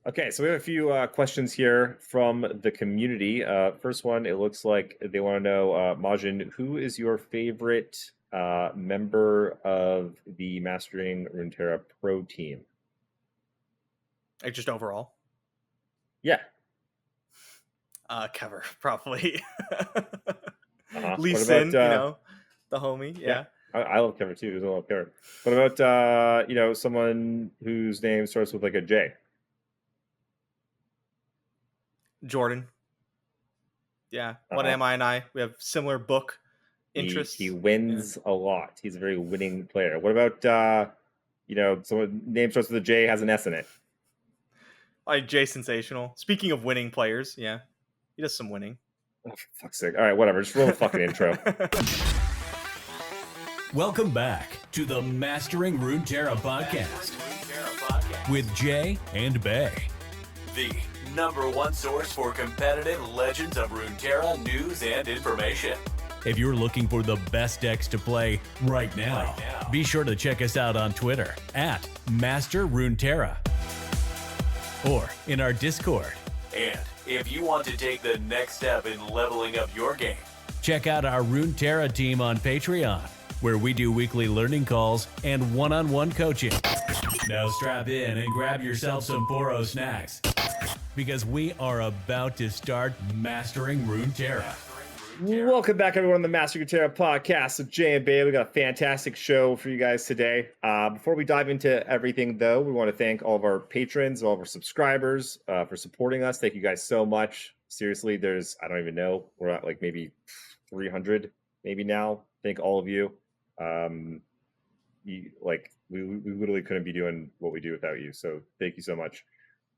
Okay, so we have a few questions here from the community. First one, it looks like they want to know, Majin, who is your favorite member of the Mastering Runeterra Pro team? Like just overall. Yeah. Cover, probably. Lee What about, Sin, the homie. yeah, Yeah. I love Cover too. I love Cover. What about, someone whose name starts with like a J? Jordan. Yeah. What Uh-huh. am I and I? We have similar book He interests. Yeah. wins a lot. He's a very winning player. What about, someone name starts with a J, has an S in it? Like Jay Sensational. Speaking of winning players, yeah. He does some winning. Oh, for fuck's sake. All right, whatever. Just roll the fucking intro. Welcome back to the Mastering Runeterra podcast with Jay and Bay, the #1 source for competitive Legends of Runeterra news and information. If you're looking for the best decks to play right now, be sure to check us out on Twitter at Master Runeterra or in our Discord. And if you want to take the next step in leveling up your game, check out our Runeterra team on Patreon, where we do weekly learning calls and one-on-one coaching. Now strap in and grab yourself some Poro snacks, because we are about to start Mastering Runeterra. Welcome back, everyone, on the Master Runeterra podcast with Jay and Bay. We got a fantastic show for you guys today. Before we dive into everything, though, we want to thank all of our patrons, all of our subscribers for supporting us. Thank you guys so much. Seriously, I don't even know, we're at like maybe 300 maybe now. Thank all of you. We literally couldn't be doing what we do without you. So thank you so much.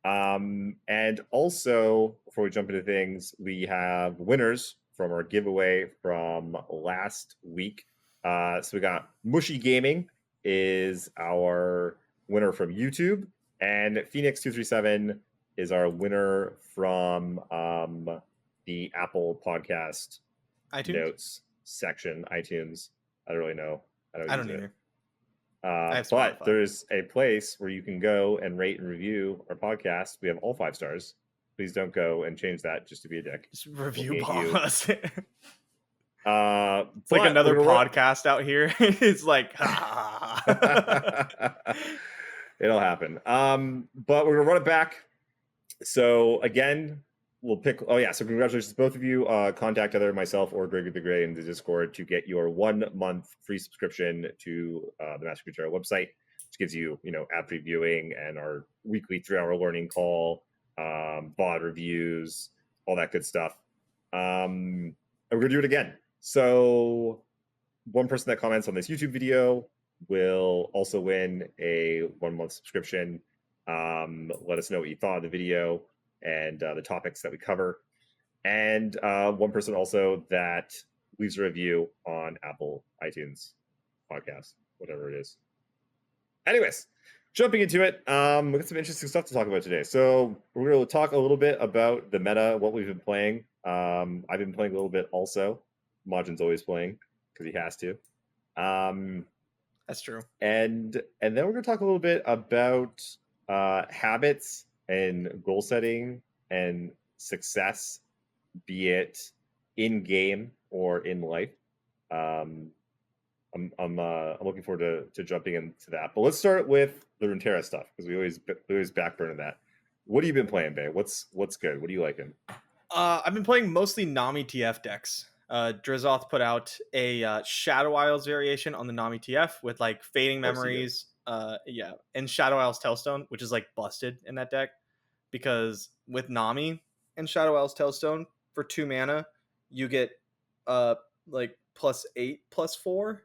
And also, before we jump into things, we have winners from our giveaway from last week. So we got Mushy Gaming is our winner from YouTube, and Phoenix237 is our winner from the Apple Podcast iTunes? notes section, iTunes. I don't really know. I don't either. But there's a place where you can go and rate and review our podcast. We have all 5 stars. Please don't go and change that just to be a dick. Just review bomb us. It's It's like another podcast out here. It's like, it'll happen. But we're gonna run it back. So again, we'll pick. Oh yeah, so congratulations to both of you. Contact either myself or Greg the Gray in the Discord to get your 1 month free subscription to the Master Runeterra website, which gives you, ad previewing and our weekly 3-hour learning call, VOD reviews, all that good stuff. And we're gonna do it again. So one person that comments on this YouTube video will also win a 1 month subscription. Let us know what you thought of the video and the topics that we cover. And one person also that leaves a review on Apple iTunes podcast, whatever it is. Anyways, jumping into it, we got some interesting stuff to talk about today. So we're going to talk a little bit about the meta, what we've been playing. I've been playing a little bit also. Majin's always playing because he has to. that's true. And then we're going to talk a little bit about habits and goal setting and success, be it in game or in life. I'm looking forward to jumping into that. But let's start with the Runeterra stuff, because we always backburner that. What have you been playing, Bay? What's good? What are you liking? I've been playing mostly Nami TF decks. Drizoth put out a Shadow Isles variation on the Nami TF with like Fading Memories, and Shadow Isles Tailstone, which is like busted in that deck, because with Nami and Shadow Isles Tailstone for 2 mana, you get like +8/+4.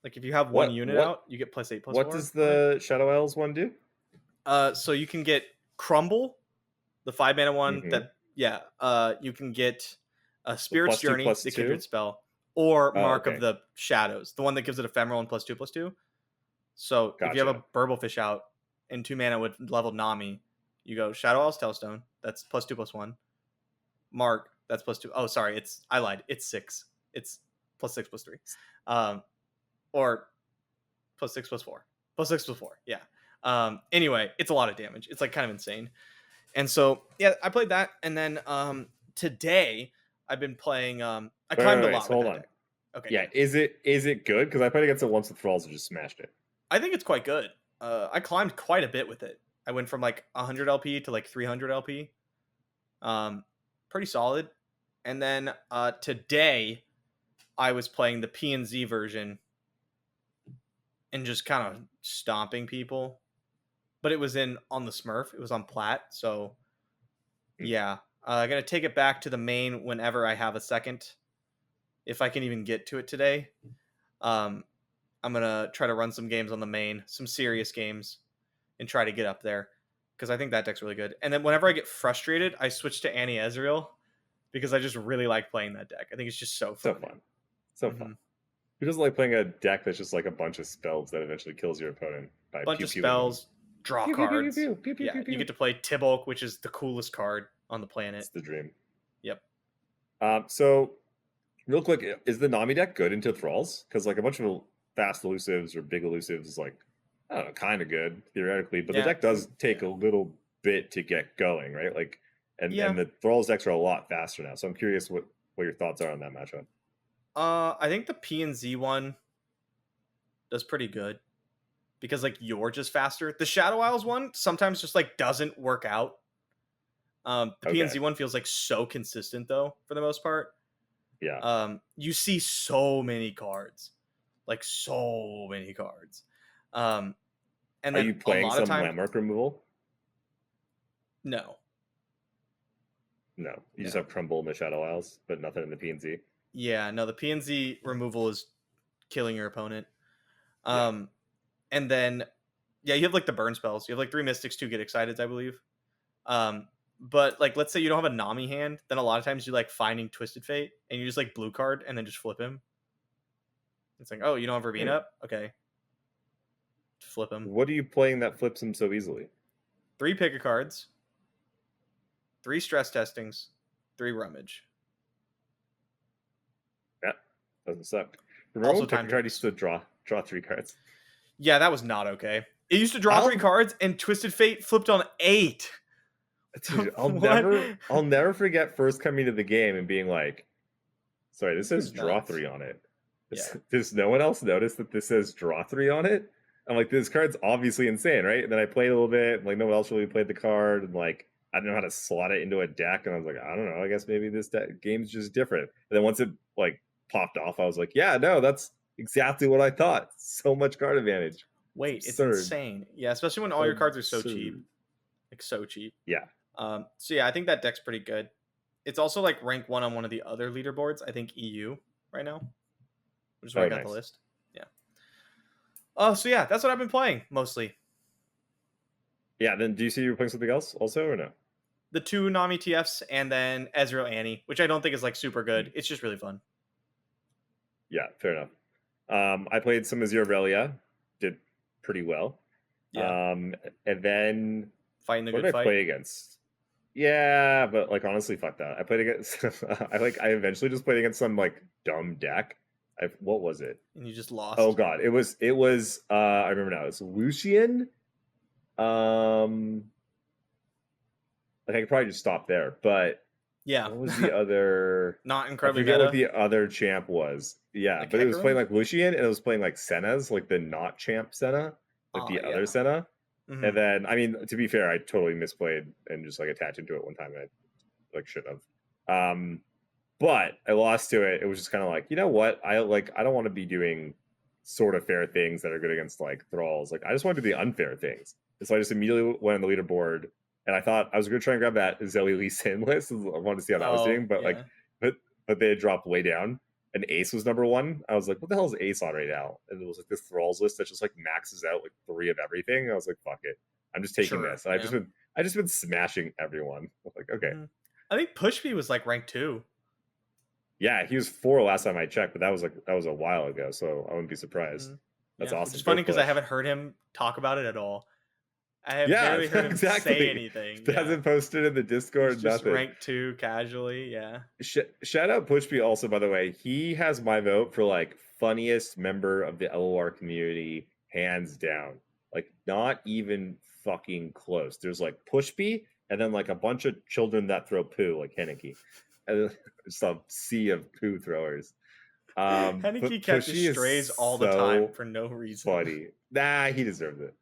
Like if you have one unit out, you get +8/+4. What does the Shadow Isles one do? So you can get Crumble, the 5 mana one. You can get a Spirit's Journey, the Kindred spell, or Mark of the Shadows, the one that gives it Ephemeral and +2/+2. So if you have a Burblefish out in 2 mana with leveled Nami, you go Shadow Isles Tailstone, that's +2/+1. Mark, that's +2. Oh, sorry, I lied. It's 6. It's +6/+3. Or +6/+4. +6/+4. Yeah. Anyway, it's a lot of damage. It's like kind of insane. And so yeah, I played that, and then today I've been playing. I climbed a lot So with hold that on. deck. Okay, Yeah, is it good? Because I played against it once with Thralls and just smashed it. I think it's quite good. I climbed quite a bit with it. I went from like 100 LP to like 300 LP. Pretty solid. And then today I was playing the P&Z version and just kind of stomping people. But it was on the Smurf. It was on Plat. So yeah, I'm gonna take it back to the main whenever I have a second, if I can even get to it today. I'm gonna try to run some games on the main, some serious games, and try to get up there because I think that deck's really good. And then whenever I get frustrated, I switch to Annie Ezreal because I just really like playing that deck. I think it's just so fun. So fun. Who doesn't like playing a deck that's just like a bunch of spells that eventually kills your opponent by bunch of spells, draw cards. You get to play Tibok, which is the coolest card on the planet. It's the dream. Yep. So real quick, is the Nami deck good into Thralls? Because like a bunch of fast elusives or big elusives is like, I don't know, kind of good theoretically, but the deck does take a little bit to get going, right? Like, and the Thralls decks are a lot faster now. So I'm curious what your thoughts are on that matchup. I think the P&Z one does pretty good because like you're just faster. The Shadow Isles one sometimes just like doesn't work out. The P&Z one feels like so consistent though for the most part. Yeah. You see so many cards, like so many cards. And then are you playing some landmark removal? No. You just have Crumble in the Shadow Isles, but nothing in the P&Z. Yeah, no, the P&Z removal is killing your opponent. And then you have like the burn spells. You have like 3 Mystics, 2 Get Exciteds, I believe. But like let's say you don't have a Nami hand, then a lot of times you like finding Twisted Fate and you just like blue card and then just flip him. It's like, oh, you don't have Ravine up? Okay. Flip him. What are you playing that flips him so easily? 3 pick a cards, 3 stress testings, 3 rummage. Yeah, doesn't suck. Remember when Pick a Card used to draw 3 cards? Yeah, that was not okay. It used to draw 3 cards and Twisted Fate flipped on 8. Dude, I'll never forget first coming to the game and being like, sorry, this says draw 3 on it. Does no one else notice that this says draw 3 on it? I'm like, this card's obviously insane, right? And then I played a little bit, and like no one else really played the card, and like I didn't know how to slot it into a deck, and I was like, I don't know, I guess maybe this game's just different. And then once it like popped off, I was like, yeah, no, that's exactly what I thought. So much card advantage. Wait, it's insane. Yeah, especially when all your cards are so cheap. Like so cheap. Yeah. So yeah, I think that deck's pretty good. It's also like rank 1 on one of the other leaderboards, I think EU right now. Which is why I got the list. Yeah. So yeah, that's what I've been playing mostly. Yeah, then do you see you're playing something else also or no? The 2 Nami TFs and then Ezreal Annie, which I don't think is like super good. It's just really fun. Yeah, fair enough. I played some Azir Relia, did pretty well. Yeah. And then fighting the good fight. What did I play against? Yeah, but like honestly, fuck that. I played against I eventually just played against some like dumb deck. What was it? And you just lost. Oh god, it was I remember now. It's Lucian. Like I could probably just stop there, but yeah, what was the other? Not incredibly I forget meta. what the other champ was. Yeah, like but it was playing like Lucian, and it was playing like Senna's, like the not champ Senna, like the other Senna. Mm-hmm. And then, I mean, to be fair, I totally misplayed and just like attached into it one time, and I like should have. But I lost to it. It was just kind of like, you know what? I don't want to be doing sort of fair things that are good against like Thralls. Like I just want to do the unfair things. And so I just immediately went on the leaderboard, and I thought I was going to try and grab that Zoe Lee Sin list. I wanted to see how that was doing, but but they had dropped way down. And Ace was number 1. I was like, what the hell is Ace on right now? And it was like this Thralls list that just like maxes out like 3 of everything. I was like, fuck it, I'm just taking this. And I just been smashing everyone. Like, okay. I think Pushby was like rank 2. Yeah, he was 4 last time I checked, but that was a while ago, so I wouldn't be surprised. That's awesome. It's funny because I haven't heard him talk about it at all. I have barely heard him say anything. He hasn't posted in the Discord. He's just rank 2 casually. Yeah. Shout out Pushby also, by the way. He has my vote for like funniest member of the LOR community, hands down. Like, not even fucking close. There's like push B and then like a bunch of children that throw poo, like Henneke. And it's a sea of poo throwers. But Henneke catches Pushy strays is all the time so for no reason. funny. Nah, he deserves it.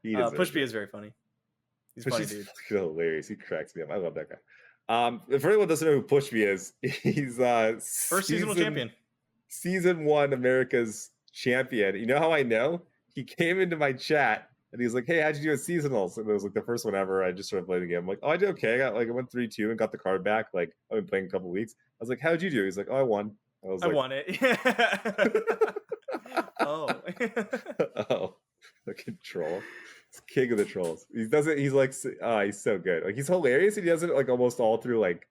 He deserves Push B it. is very funny. He's a funny dude. Hilarious. He cracks me up. I love that guy. For anyone who doesn't know who Push Me is, he's First seasonal champion. Season 1 America's champion. You know how I know? He came into my chat and he was like, "Hey, how'd you do at seasonals?" And it was like the first one ever. I just started playing the game. I'm like, "Oh, I did okay. I went 3-2 and got the card back. Like, I've been playing a couple weeks." I was like, "How'd you do?" He's like, "Oh, I won." I won it. Oh. Oh, the control. He's king of the trolls. He does it. He's like, he's so good. Like, he's hilarious. And he does it like almost all through like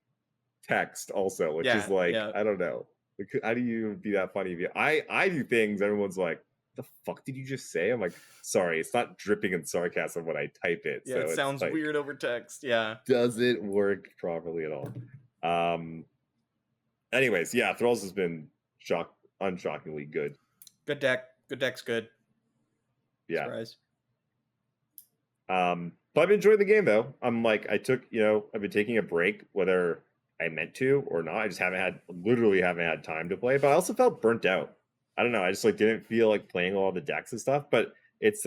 text also, which is like, I don't know. Like, how do you be that funny? I do things. Everyone's like, "The fuck did you just say?" I'm like, "Sorry, it's not dripping in sarcasm when I type it." Yeah, so it sounds like, weird over text. Yeah, doesn't work properly at all. Anyways, yeah, Thralls has been unshockingly good. Good deck. Good deck's good. Yeah. Surprise. But I've enjoyed the game though. I'm like, I've been taking a break, whether I meant to or not. I just literally haven't had time to play. But I also felt burnt out. I don't know. I just like didn't feel like playing all the decks and stuff. But it's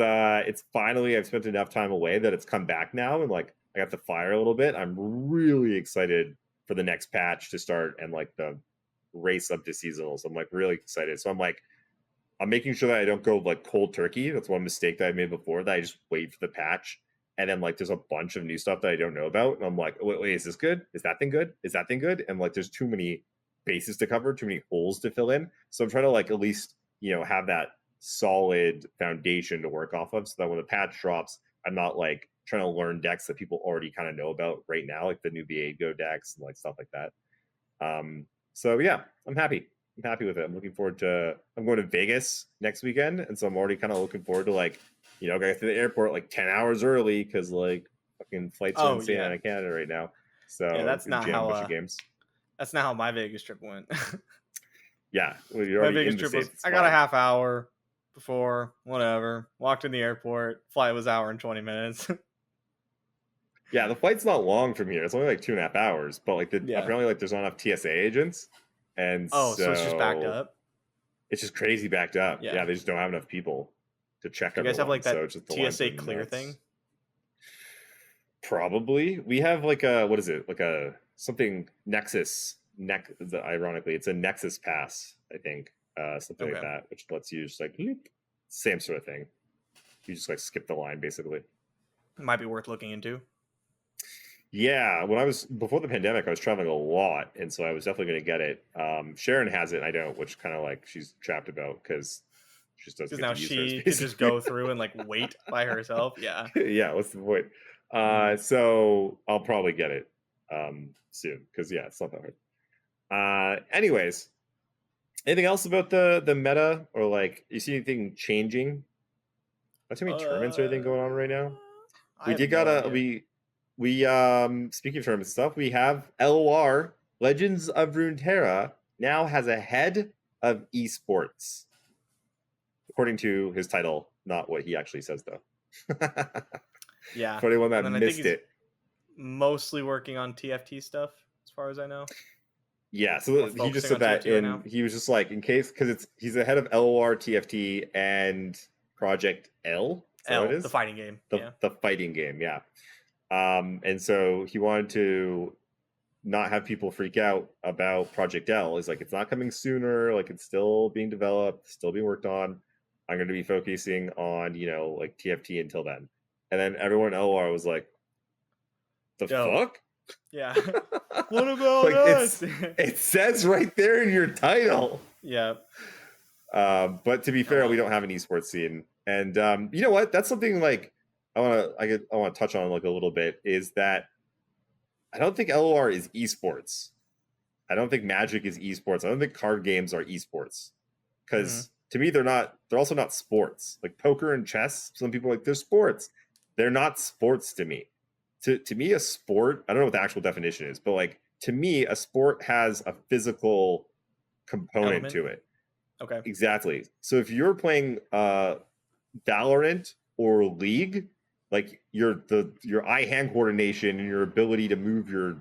finally, I've spent enough time away that it's come back now, and like I got to fire a little bit. I'm really excited for the next patch to start and like the race up to seasonals. I'm like really excited. So I'm making sure that I don't go like cold turkey. That's one mistake that I made before, that I just wait for the patch. And then like there's a bunch of new stuff that I don't know about. And I'm like, wait, is this good? Is that thing good? Is that thing good? And like there's too many bases to cover, too many holes to fill in. So I'm trying to like at least, have that solid foundation to work off of, so that when the patch drops, I'm not like trying to learn decks that people already kind of know about right now, like the new Viego decks and like stuff like that. So yeah, I'm happy with it. I'm looking forward to, I'm going to Vegas next weekend. And so I'm already kind of looking forward to like, going to the airport like 10 hours early, because like fucking flights are insane out of Canada right now. So yeah, that's not how games. That's not how my Vegas trip went. Yeah, well, my Vegas trip was, I got a half hour before, whatever, walked in the airport, flight was hour and 20 minutes. Yeah, the flight's not long from here. It's only like 2.5 hours, but like apparently like there's not enough TSA agents, and so it's just backed up. It's just crazy backed up. Yeah, they just don't have enough people to check. Do you guys have like that TSA clear thing? Probably. We have like a, what is it? Like a something Nexus. Ironically, it's a Nexus pass, I think, something like that, which lets you just like same sort of thing. You just like skip the line basically. It might be worth looking into. Yeah, when I was before the pandemic, I was traveling a lot, and so I was definitely going to get it. Sharon has it, and I don't, which kind of like she's trapped about because she just doesn't. Because now she can just go through and like wait by herself. Yeah. Yeah. What's the point? So I'll probably get it soon, because it's not that hard. Anyways, anything else about the meta, or like you see anything changing? Not too many tournaments or anything going on right now. We speaking of tournament stuff, we have LOR, Legends of Runeterra, now has a head of esports, according to his title, not what he actually says though. Yeah, for anyone that missed it, mostly working on TFT stuff as far as I know. Yeah, so he just said that he was just like, in case, because he's the head of LOR, TFT, and Project L. The fighting game. The fighting game, yeah. And so he wanted to not have people freak out about Project L. He's like, it's not coming sooner, like it's still being developed, still being worked on. I'm going to be focusing on, like TFT until then. And then everyone in LOR was like, the fuck? Yeah. What about like us? It says right there in your title. Yeah. But to be fair, we don't have an esports scene. And you know what? That's something like I want to touch on like a little bit, is that I don't think LOR is esports. I don't think Magic is esports. I don't think card games are esports. Because to me, they're also not sports. Like poker and chess, some people are like, they're sports. They're not sports to me. To me, a sport, I don't know what the actual definition is, but like to me, a sport has a physical component to it. Okay. Exactly. So if you're playing Valorant or league, like your eye-hand coordination and your ability to move your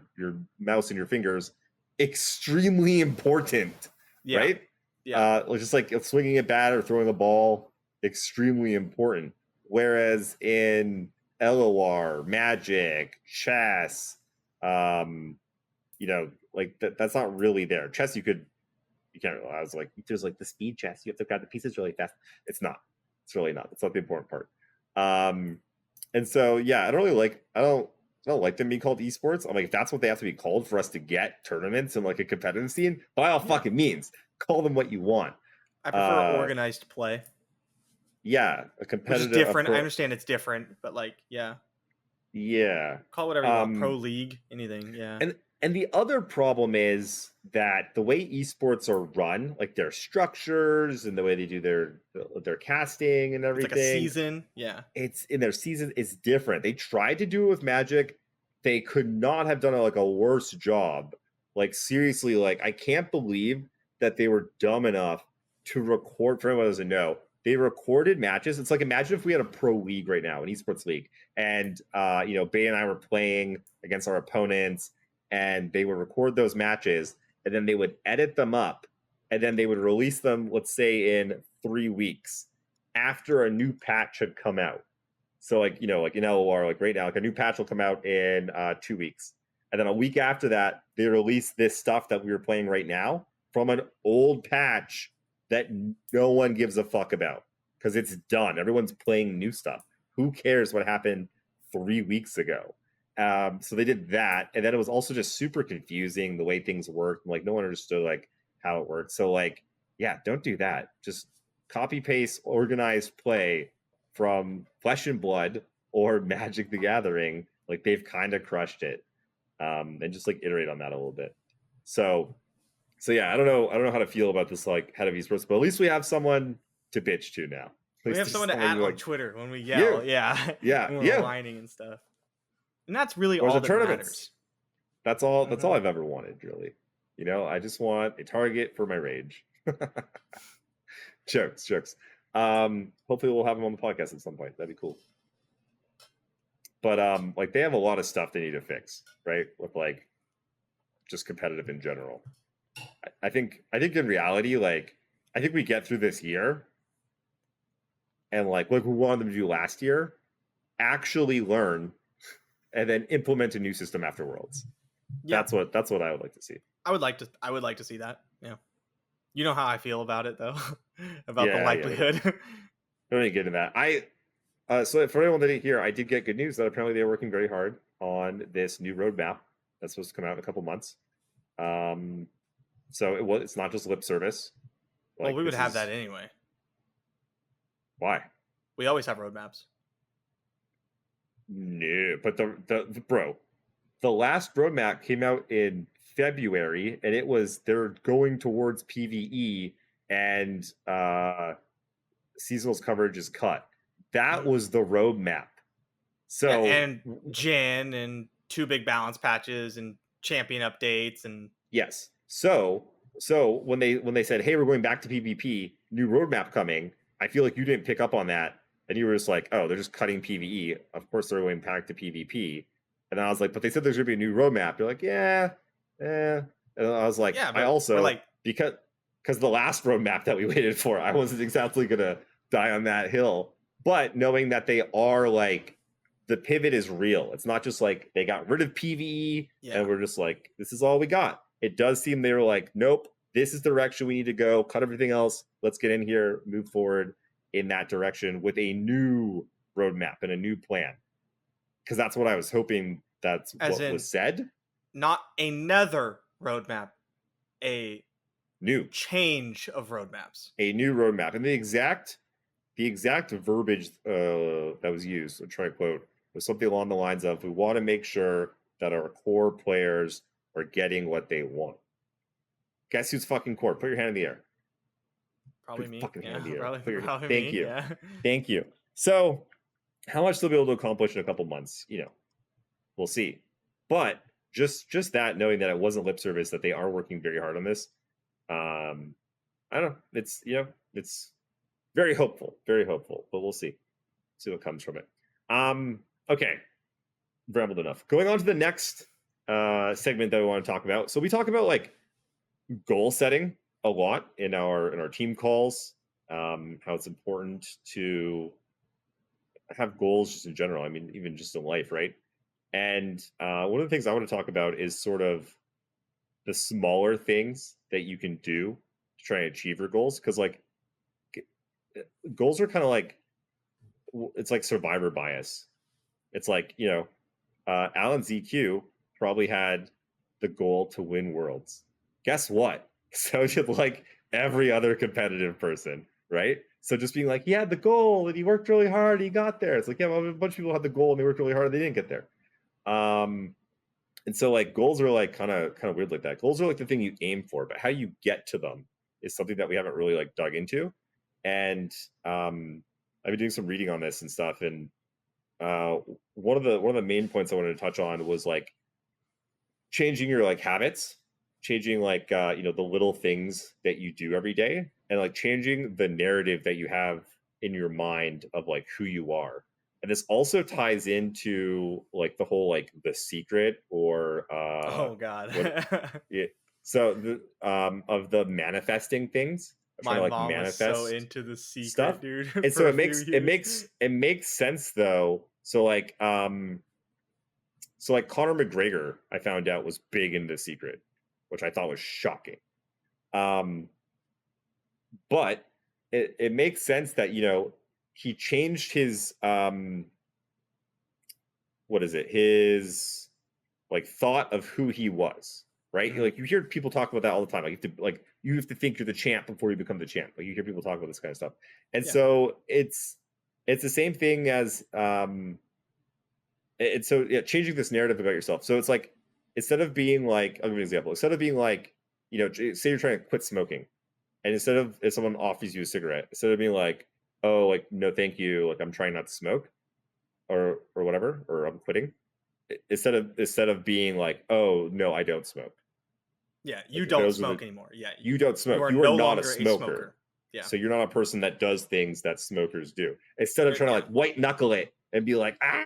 mouse and your fingers, extremely important, Yeah. right? Yeah. Just like swinging a bat or throwing a ball, extremely important. Whereas in LOR, Magic, chess, like that's not really there. Chess, you can't. I was like, there's like the speed chess. You have to grab the pieces really fast. It's not. It's really not. It's not the important part. And so yeah, I don't like them being called esports. I'm like, if that's what they have to be called for us to get tournaments and like a competitive scene, by all fucking means, call them what you want. I prefer organized play. Yeah, a Which competitive. is different. I understand it's different, but like, yeah. Yeah. Call it whatever you want. Pro league, anything. Yeah. And the other problem is that the way esports are run, like their structures and the way they do their casting and everything. It's like a season. Yeah. It's in their season is different. They tried to do it with Magic. They could not have done a worse job. Like seriously, like I can't believe that they were dumb enough to record. For anyone who doesn't know, they recorded matches. It's like, imagine if we had a pro league right now, an esports league, and Bay and I were playing against our opponents, and they would record those matches, and then they would edit them up, and then they would release them, let's say, in 3 weeks after a new patch had come out. So like in LOR, like right now, like a new patch will come out in 2 weeks. And then a week after that, they release this stuff that we were playing right now from an old patch that no one gives a fuck about because it's done. Everyone's playing new stuff. Who cares what happened 3 weeks ago? So they did that. And then it was also just super confusing the way things worked. Like no one understood like how it worked. So like, yeah, don't do that. Just copy paste organized play from Flesh and Blood or Magic the Gathering. Like they've kind of crushed it. And just like iterate on that a little bit. So yeah, I don't know how to feel about this like head of esports, but at least we have someone to bitch to now. We have someone to add on Twitter when we yell. Yeah. When we're whining and stuff. And that's really all that matters. That's all I've ever wanted, really. I just want a target for my rage. Jokes. Hopefully we'll have him on the podcast at some point. That'd be cool. But like they have a lot of stuff they need to fix, right? With like just competitive in general. I think in reality, like I think we get through this year and like what we wanted them to do last year, actually learn and then implement a new system after Worlds. Yeah. That's what I would like to see. I would like to see that. Yeah. You know how I feel about it though. About the likelihood. Yeah. Don't even get into that. So for anyone that didn't hear, I did get good news that apparently they're working very hard on this new roadmap that's supposed to come out in a couple months. So it's not just lip service. Like, well, we would have that anyway. Why? We always have roadmaps. No, but the last roadmap came out in February, and they're going towards PvE, and seasonals coverage is cut. That was the roadmap. So and Gen and 2 big balance patches and champion updates and yes. So when they said, hey, we're going back to PvP, new roadmap coming, I feel like you didn't pick up on that. And you were just like, oh, they're just cutting PvE. Of course, they're going back to PvP. And then I was like, but they said there's going to be a new roadmap. You're like, yeah. And I was like, I also, like, because the last roadmap that we waited for, I wasn't exactly going to die on that hill. But knowing that they are like, the pivot is real. It's not just like they got rid of PvE and we're just like, this is all we got. It does seem they were like, nope, this is the direction we need to go. Cut everything else. Let's get in here, move forward in that direction with a new roadmap and a new plan. Because that's what I was hoping that's what was said. Not another roadmap, a new change of roadmaps. A new roadmap. And the exact verbiage that was used, I'll try to quote, was something along the lines of, we want to make sure that our core players are getting what they want. Guess who's fucking core? Put your hand in the air. Probably me. Fucking hand in the air. Probably Thank me. you. Yeah. Thank you. So how much they'll be able to accomplish in a couple months, we'll see. But just that, knowing that it wasn't lip service, that they are working very hard on this. I don't know. It's, it's very hopeful, but we'll see. See what comes from it. Okay, rambled enough. Going on to the next segment that we want to talk about. So we talk about like goal setting a lot in our team calls. How it's important to have goals just in general. I mean, even just in life, right? And one of the things I want to talk about is sort of the smaller things that you can do to try and achieve your goals. Because like goals are kind of like, it's like survivor bias. It's like, Alan ZQ probably had the goal to win worlds. Guess what? So did like every other competitive person, right? So just being like, he had the goal and he worked really hard, he got there. It's like, yeah, well, a bunch of people had the goal and they worked really hard and they didn't get there. And so like goals are like kind of weird like that. Goals are like the thing you aim for, but how you get to them is something that we haven't really like dug into. And I've been doing some reading on this and stuff. And one of the main points I wanted to touch on was like changing your like habits, changing like the little things that you do every day, and like changing the narrative that you have in your mind of like who you are. And this also ties into like the whole like The Secret or oh god. So the of the manifesting things, My trying to like mom was so manifest into The Secret, stuff. dude. And so for a it makes few it years. makes sense though. So like Conor McGregor, I found out, was big into The Secret, which I thought was shocking. But it makes sense that he changed his his like thought of who he was, right? Mhm. Like you hear people talk about that all the time. Like you have to think you're the champ before you become the champ. Like you hear people talk about this kind of stuff. And Yeah. so it's the same thing as changing this narrative about yourself. So it's like, instead of being like, I'll give you an example. Instead of being like, say you're trying to quit smoking, and instead of, if someone offers you a cigarette, instead of being like, oh, like, no, thank you, like I'm trying not to smoke, or whatever, or I'm quitting, instead of being like, oh no, I don't smoke. Yeah, you Like, don't smoke anymore. Yeah, you don't smoke. You are You are no not a longer a smoker. smoker. Yeah. So you're not a person that does things that smokers do. Instead of trying to like white knuckle it and be like, ah.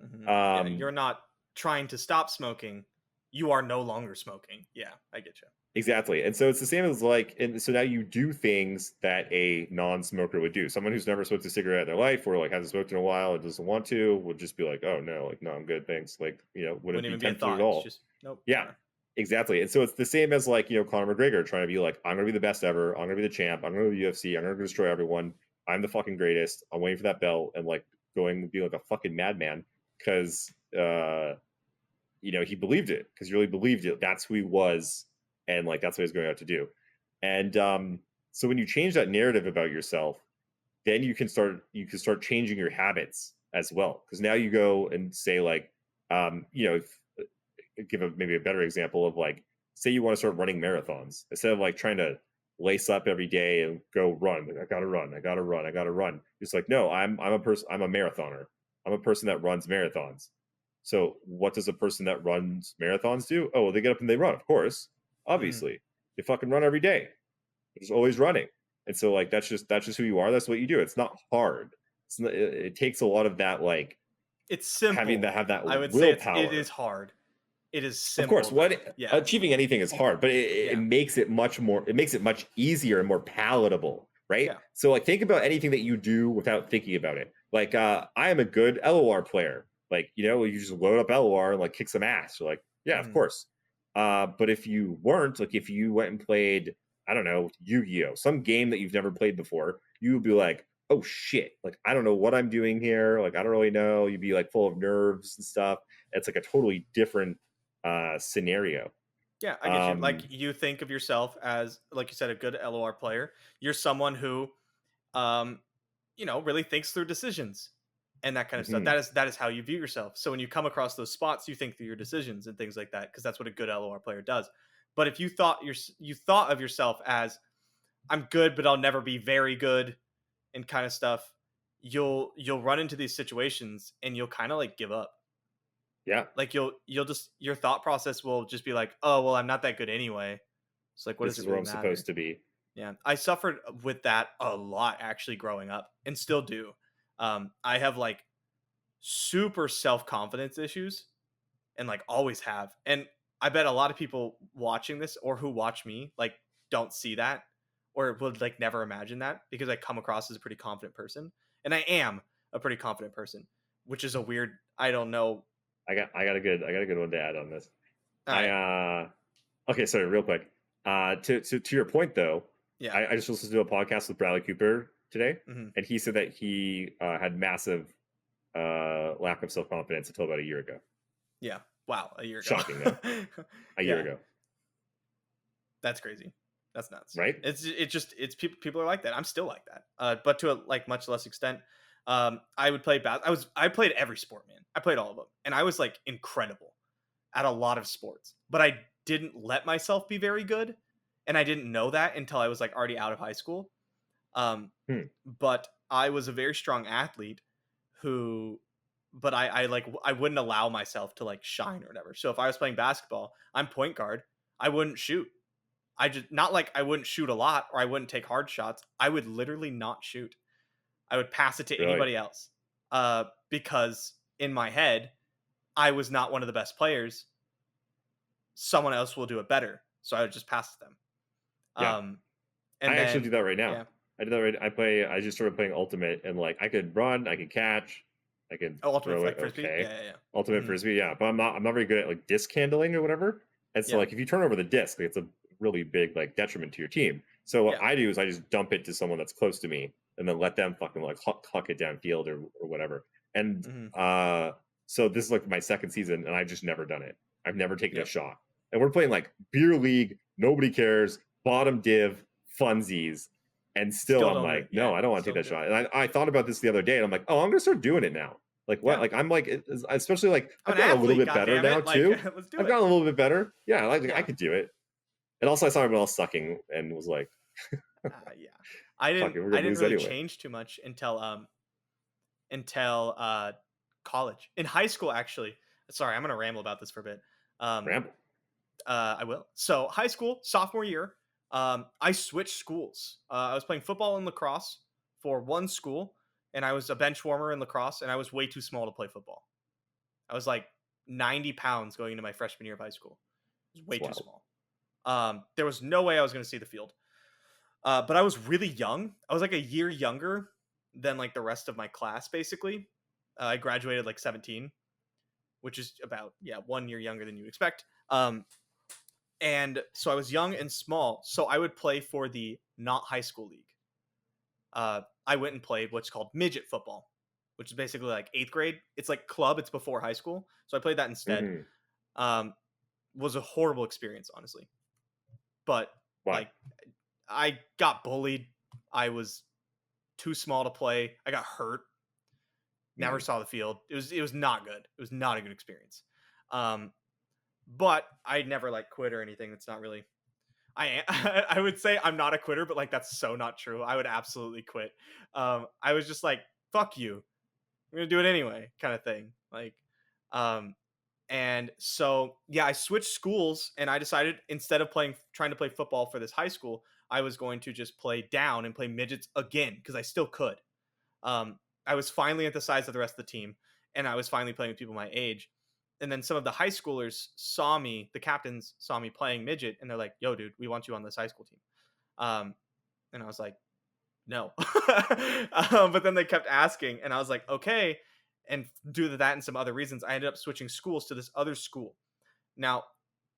Mm-hmm. You're not trying to stop smoking. You are no longer smoking. Yeah, I get you. Exactly. And so it's the same as like, and so now you do things that a non-smoker would do. Someone who's never smoked a cigarette in their life, or like hasn't smoked in a while and doesn't want to, would just be like, oh no, like, no, I'm good, thanks. Like, wouldn't be tempted at all. Just, nope. Yeah, exactly. And so it's the same as like, Conor McGregor trying to be like, I'm gonna be the best ever, I'm gonna be the champ, I'm gonna be the UFC, I'm gonna destroy everyone, I'm the fucking greatest, I'm waiting for that belt, and like going to be like a fucking madman because he believed it, because he really believed it. That's who he was, and like that's what he's going out to do. And so when you change that narrative about yourself, then you can start changing your habits as well. Because now you go and say like, maybe a better example of like, say you want to start running marathons, instead of like trying to lace up every day and go run. Like, I gotta run. It's like, no, I'm a marathoner. I'm a person that runs marathons. So what does a person that runs marathons do? Oh, they get up and they run, of course. Obviously. They fucking run every day. They're just always running. And so like that's just who you are. That's what you do. It's not hard. It takes a lot of that, like, it's simple. Having to have that I would willpower. say it is hard. It is simple. Of course, achieving anything is hard, but it makes it much easier and more palatable, right? Yeah. So like think about anything that you do without thinking about it. Like I am a good LOR player. Like, you just load up LOR and like kick some ass. You're like, yeah, of course. But if you weren't, like if you went and played, I don't know, Yu-Gi-Oh, some game that you've never played before, you would be like, oh shit, like I don't know what I'm doing here. Like I don't really know. You'd be like full of nerves and stuff. It's like a totally different scenario. Yeah, I get you. Like you think of yourself as, like you said, a good LOR player. You're someone who, really thinks through decisions and that kind of stuff. That is how you view yourself. So when you come across those spots, you think through your decisions and things like that, because that's what a good LOR player does. But if you thought of yourself as, I'm good, but I'll never be very good, and kind of stuff, you'll run into these situations and you'll kind of like give up. Yeah. Like you'll just, your thought process will just be like, oh, well, I'm not that good anyway. It's like, this is where I'm supposed to be. Yeah. I suffered with that a lot actually growing up, and still do. I have like super self-confidence issues and like always have. And I bet a lot of people watching this or who watch me like don't see that or would like never imagine that because I come across as a pretty confident person. And I am a pretty confident person, which is a weird, I don't know. I got a good one to add on this. All right. Okay, sorry, real quick. To your point though, Yeah. I just listened to a podcast with Bradley Cooper today, Mm-hmm. and he said that he had massive lack of self confidence until about a year ago. Yeah. Wow. A year ago. Shocking, though. A year ago. That's crazy. That's nuts. Right? It's people are like that. I'm still like that. But to a like much less extent. I would play I played every sport, man. I played all of them. And I was like incredible at a lot of sports. But I didn't let myself be very good. And I didn't know that until I was like already out of high school. But I was a very strong athlete but I wouldn't allow myself to like shine or whatever. So if I was playing basketball, I'm point guard, I wouldn't shoot. I just not like I wouldn't shoot a lot or I wouldn't take hard shots. I would literally not shoot. I would pass it to anybody else. Because in my head, I was not one of the best players. Someone else will do it better. So I would just pass to them. Yeah. And I actually do that right now. Yeah. I do that right. I just started playing Ultimate, and like I could run, I could catch, I could Ultimate throw like it. Frisbee. Okay. Yeah. Ultimate Frisbee, yeah. But I'm not very good at like disc handling or whatever. And so like if you turn over the disc, like, it's a really big like detriment to your team. So what I do is I just dump it to someone that's close to me, and then let them fucking like huck it downfield or whatever. And so this is like my second season, and I've just never done it. I've never taken a shot. And we're playing like beer league, nobody cares, bottom div, funsies. And still I'm like, no, I don't want to take that shot. And I thought about this the other day, and I'm like, oh, I'm gonna start doing it now. Like what? Like I'm like, especially like I've gotten a little bit better now too. I've gotten a little bit better. Yeah, I could do it. And also I saw everyone else sucking and was like, I didn't really change too much until college. In high school, actually. Sorry, I'm gonna ramble about this for a bit. Ramble. I will. So high school, sophomore year. I switched schools. I was playing football and lacrosse for one school, and I was a bench warmer in lacrosse, and I was way too small to play football. I was like 90 pounds going into my freshman year of high school. It was way too small. There was no way I was going to see the field. But I was really young. I was like a year younger than like the rest of my class, basically. I graduated like 17, which is about, 1 year younger than you expect. And so I was young and small, so I would play for the not high school league. I went and played what's called midget football, which is basically like 8th grade. It's like club, it's before high school. So I played that instead. Was a horrible experience, honestly. But like I got bullied. I was too small to play. I got hurt. Never saw the field. It was not good. It was not a good experience. But I never like quit or anything. That's not really. I would say I'm not a quitter, but like that's so not true. I would absolutely quit. I was just like, fuck you. I'm gonna do it anyway, kind of thing. Like, and so I switched schools, and I decided instead of trying to play football for this high school, I was going to just play down and play midgets again because I still could. I was finally at the size of the rest of the team, and I was finally playing with people my age. And then some of the high schoolers the captains saw me playing midget, and they're like, yo, dude, we want you on this high school team. And I was like, no. But then they kept asking, and I was like, okay. And due to that and some other reasons, I ended up switching schools to this other school. Now,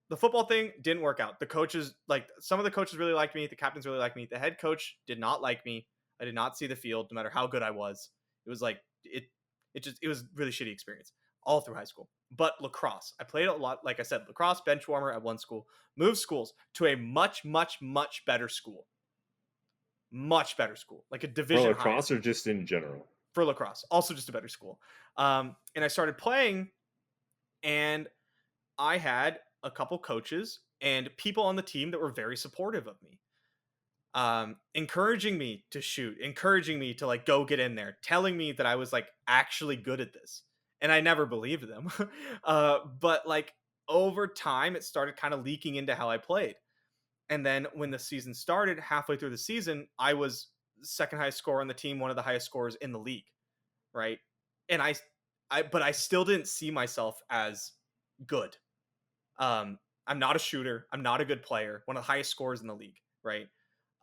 the football thing didn't work out. The coaches, like some of the coaches really liked me. The captains really liked me. The head coach did not like me. I did not see the field, no matter how good I was. It was like, it was really shitty experience all through high school. But lacrosse, I played a lot. Like I said, lacrosse, bench warmer at one school, moved schools to a much, much, much better school. Much better school, like a division. For lacrosse or just in general? For lacrosse, also just a better school. And I started playing, and I had a couple coaches and people on the team that were very supportive of me. Encouraging me to shoot, encouraging me to like go get in there, telling me that I was like actually good at this. And I never believed them. But like over time, it started kind of leaking into how I played. And then when the season started, halfway through the season, I was the second highest scorer on the team, one of the highest scorers in the league. right? And but I still didn't see myself as good. I'm not a shooter. I'm not a good player. One of the highest scorers in the league, right?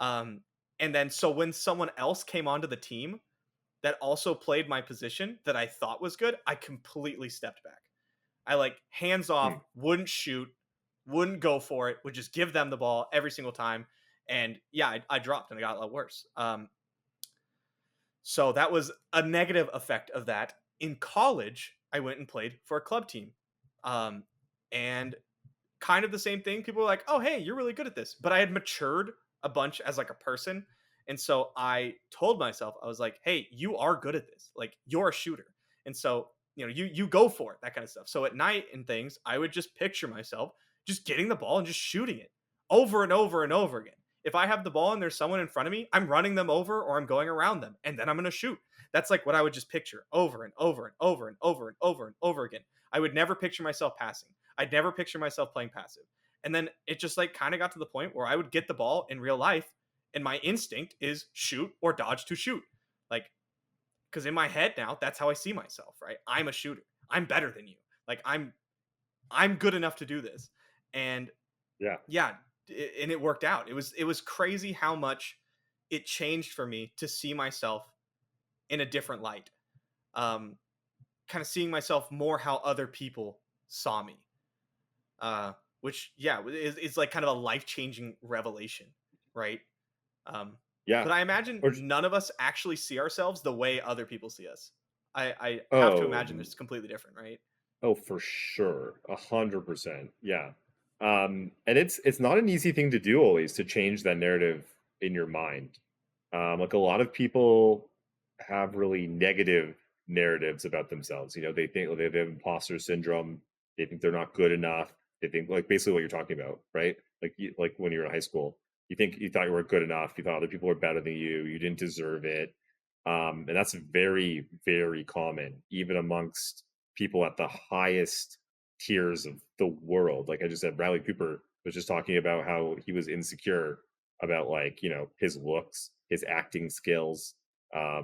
Um, and then so when someone else came onto the team that also played my position that I thought was good, I completely stepped back. I like hands off, wouldn't shoot, wouldn't go for it, would just give them the ball every single time. And yeah, I dropped and it got a lot worse. So that was a negative effect of that. In college, I went and played for a club team. And kind of the same thing. People were like, "Oh, hey, you're really good at this." But I had matured a bunch as like a person. And so I told myself, I was like, "Hey, you are good at this. Like you're a shooter." And so, you go for it, that kind of stuff. So at night and things, I would just picture myself just getting the ball and just shooting it over and over and over again. If I have the ball and there's someone in front of me, I'm running them over or I'm going around them and then I'm going to shoot. That's like what I would just picture over and over and over and over and over and over again. I would never picture myself passing. I'd never picture myself playing passive. And then it just like kind of got to the point where I would get the ball in real life and my instinct is shoot or dodge to shoot. Like, because in my head now, that's how I see myself, right? I'm a shooter. I'm better than you. Like I'm good enough to do this. And yeah, and it worked out. It was crazy how much it changed for me to see myself in a different light. Kind of seeing myself more how other people saw me. Which is like kind of a life-changing revelation, right? But I imagine none of us actually see ourselves the way other people see us. I have to imagine it's completely different, right? Oh, for sure. 100%. Yeah. And it's not an easy thing to do always, to change that narrative in your mind. Like a lot of people have really negative narratives about themselves. They think they have imposter syndrome. They think they're not good enough. They think like basically what you're talking about, right? Like when you were in high school, you thought you weren't good enough. You thought other people were better than you. You didn't deserve it. And that's very, very common, even amongst people at the highest tiers of the world. Like I just said, Bradley Cooper was just talking about how he was insecure about like, his looks, his acting skills, how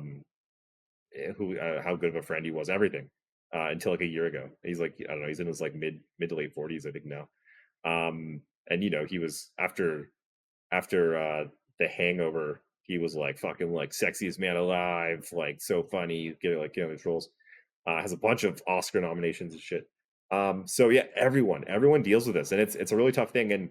good of a friend he was, everything, until like a year ago. He's like, I don't know, he's in his like mid to late 40s, I think now. And he was after the Hangover, he was like fucking like sexiest man alive, like so funny, get the trolls. Has a bunch of Oscar nominations and shit. So yeah, everyone deals with this, and it's a really tough thing, and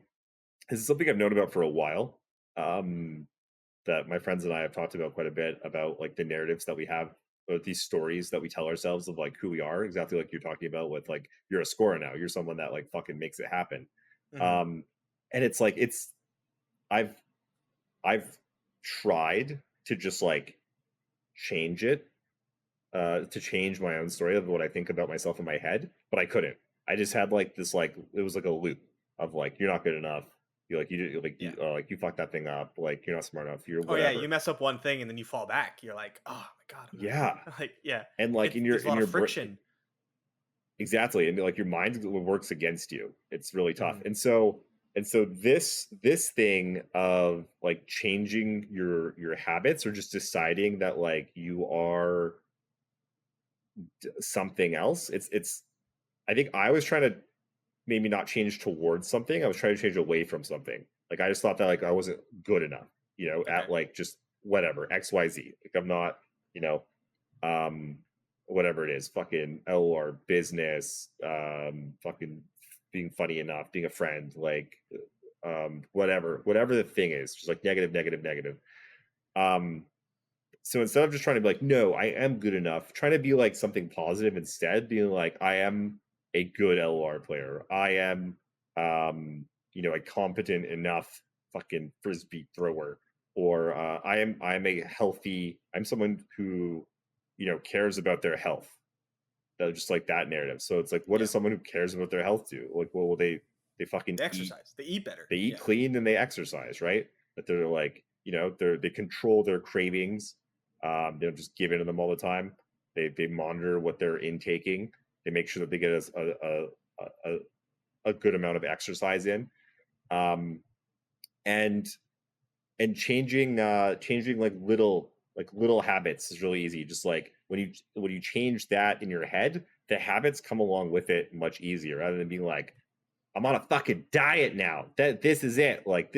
this is something I've known about for a while. That my friends and I have talked about quite a bit, about like the narratives that we have, or these stories that we tell ourselves of like who we are, exactly like you're talking about with like, you're a scorer now, you're someone that like fucking makes it happen. And it's like I've tried to just like change it, to change my own story of what I think about myself in my head, but I couldn't. I just had like this, like it was like a loop of like, you're not good enough. You fucked that thing up. Like you're not smart enough. You're whatever. Oh yeah, you mess up one thing and then you fall back. You're like, oh my god. Like yeah. And like there's a lot of friction. Exactly, and like your mind works against you. It's really tough. And so this thing of like changing your habits, or just deciding that like you are something else. It's I think I was trying to maybe not change towards something. I was trying to change away from something. Like I just thought that like I wasn't good enough, at like just whatever, XYZ. Like I'm not, whatever it is, fucking LR business, fucking being funny enough, being a friend, like whatever the thing is, just like negative. So instead of just trying to be like, no, I am good enough, trying to be like something positive instead, being like, I am a good LR player. I am, a competent enough fucking frisbee thrower, or I'm someone who, cares about their health. Just like that narrative. So it's like, what does someone who cares about their health do? Like, well, they fucking exercise. They eat better. They eat clean and they exercise, right? But they're like, they control their cravings. They don't just give in to them all the time. They monitor what they're intaking. They make sure that they get a good amount of exercise in, and changing like little habits is really easy. Just like when you change that in your head, the habits come along with it much easier, rather than being like, I'm on a fucking diet now. That this is it. Like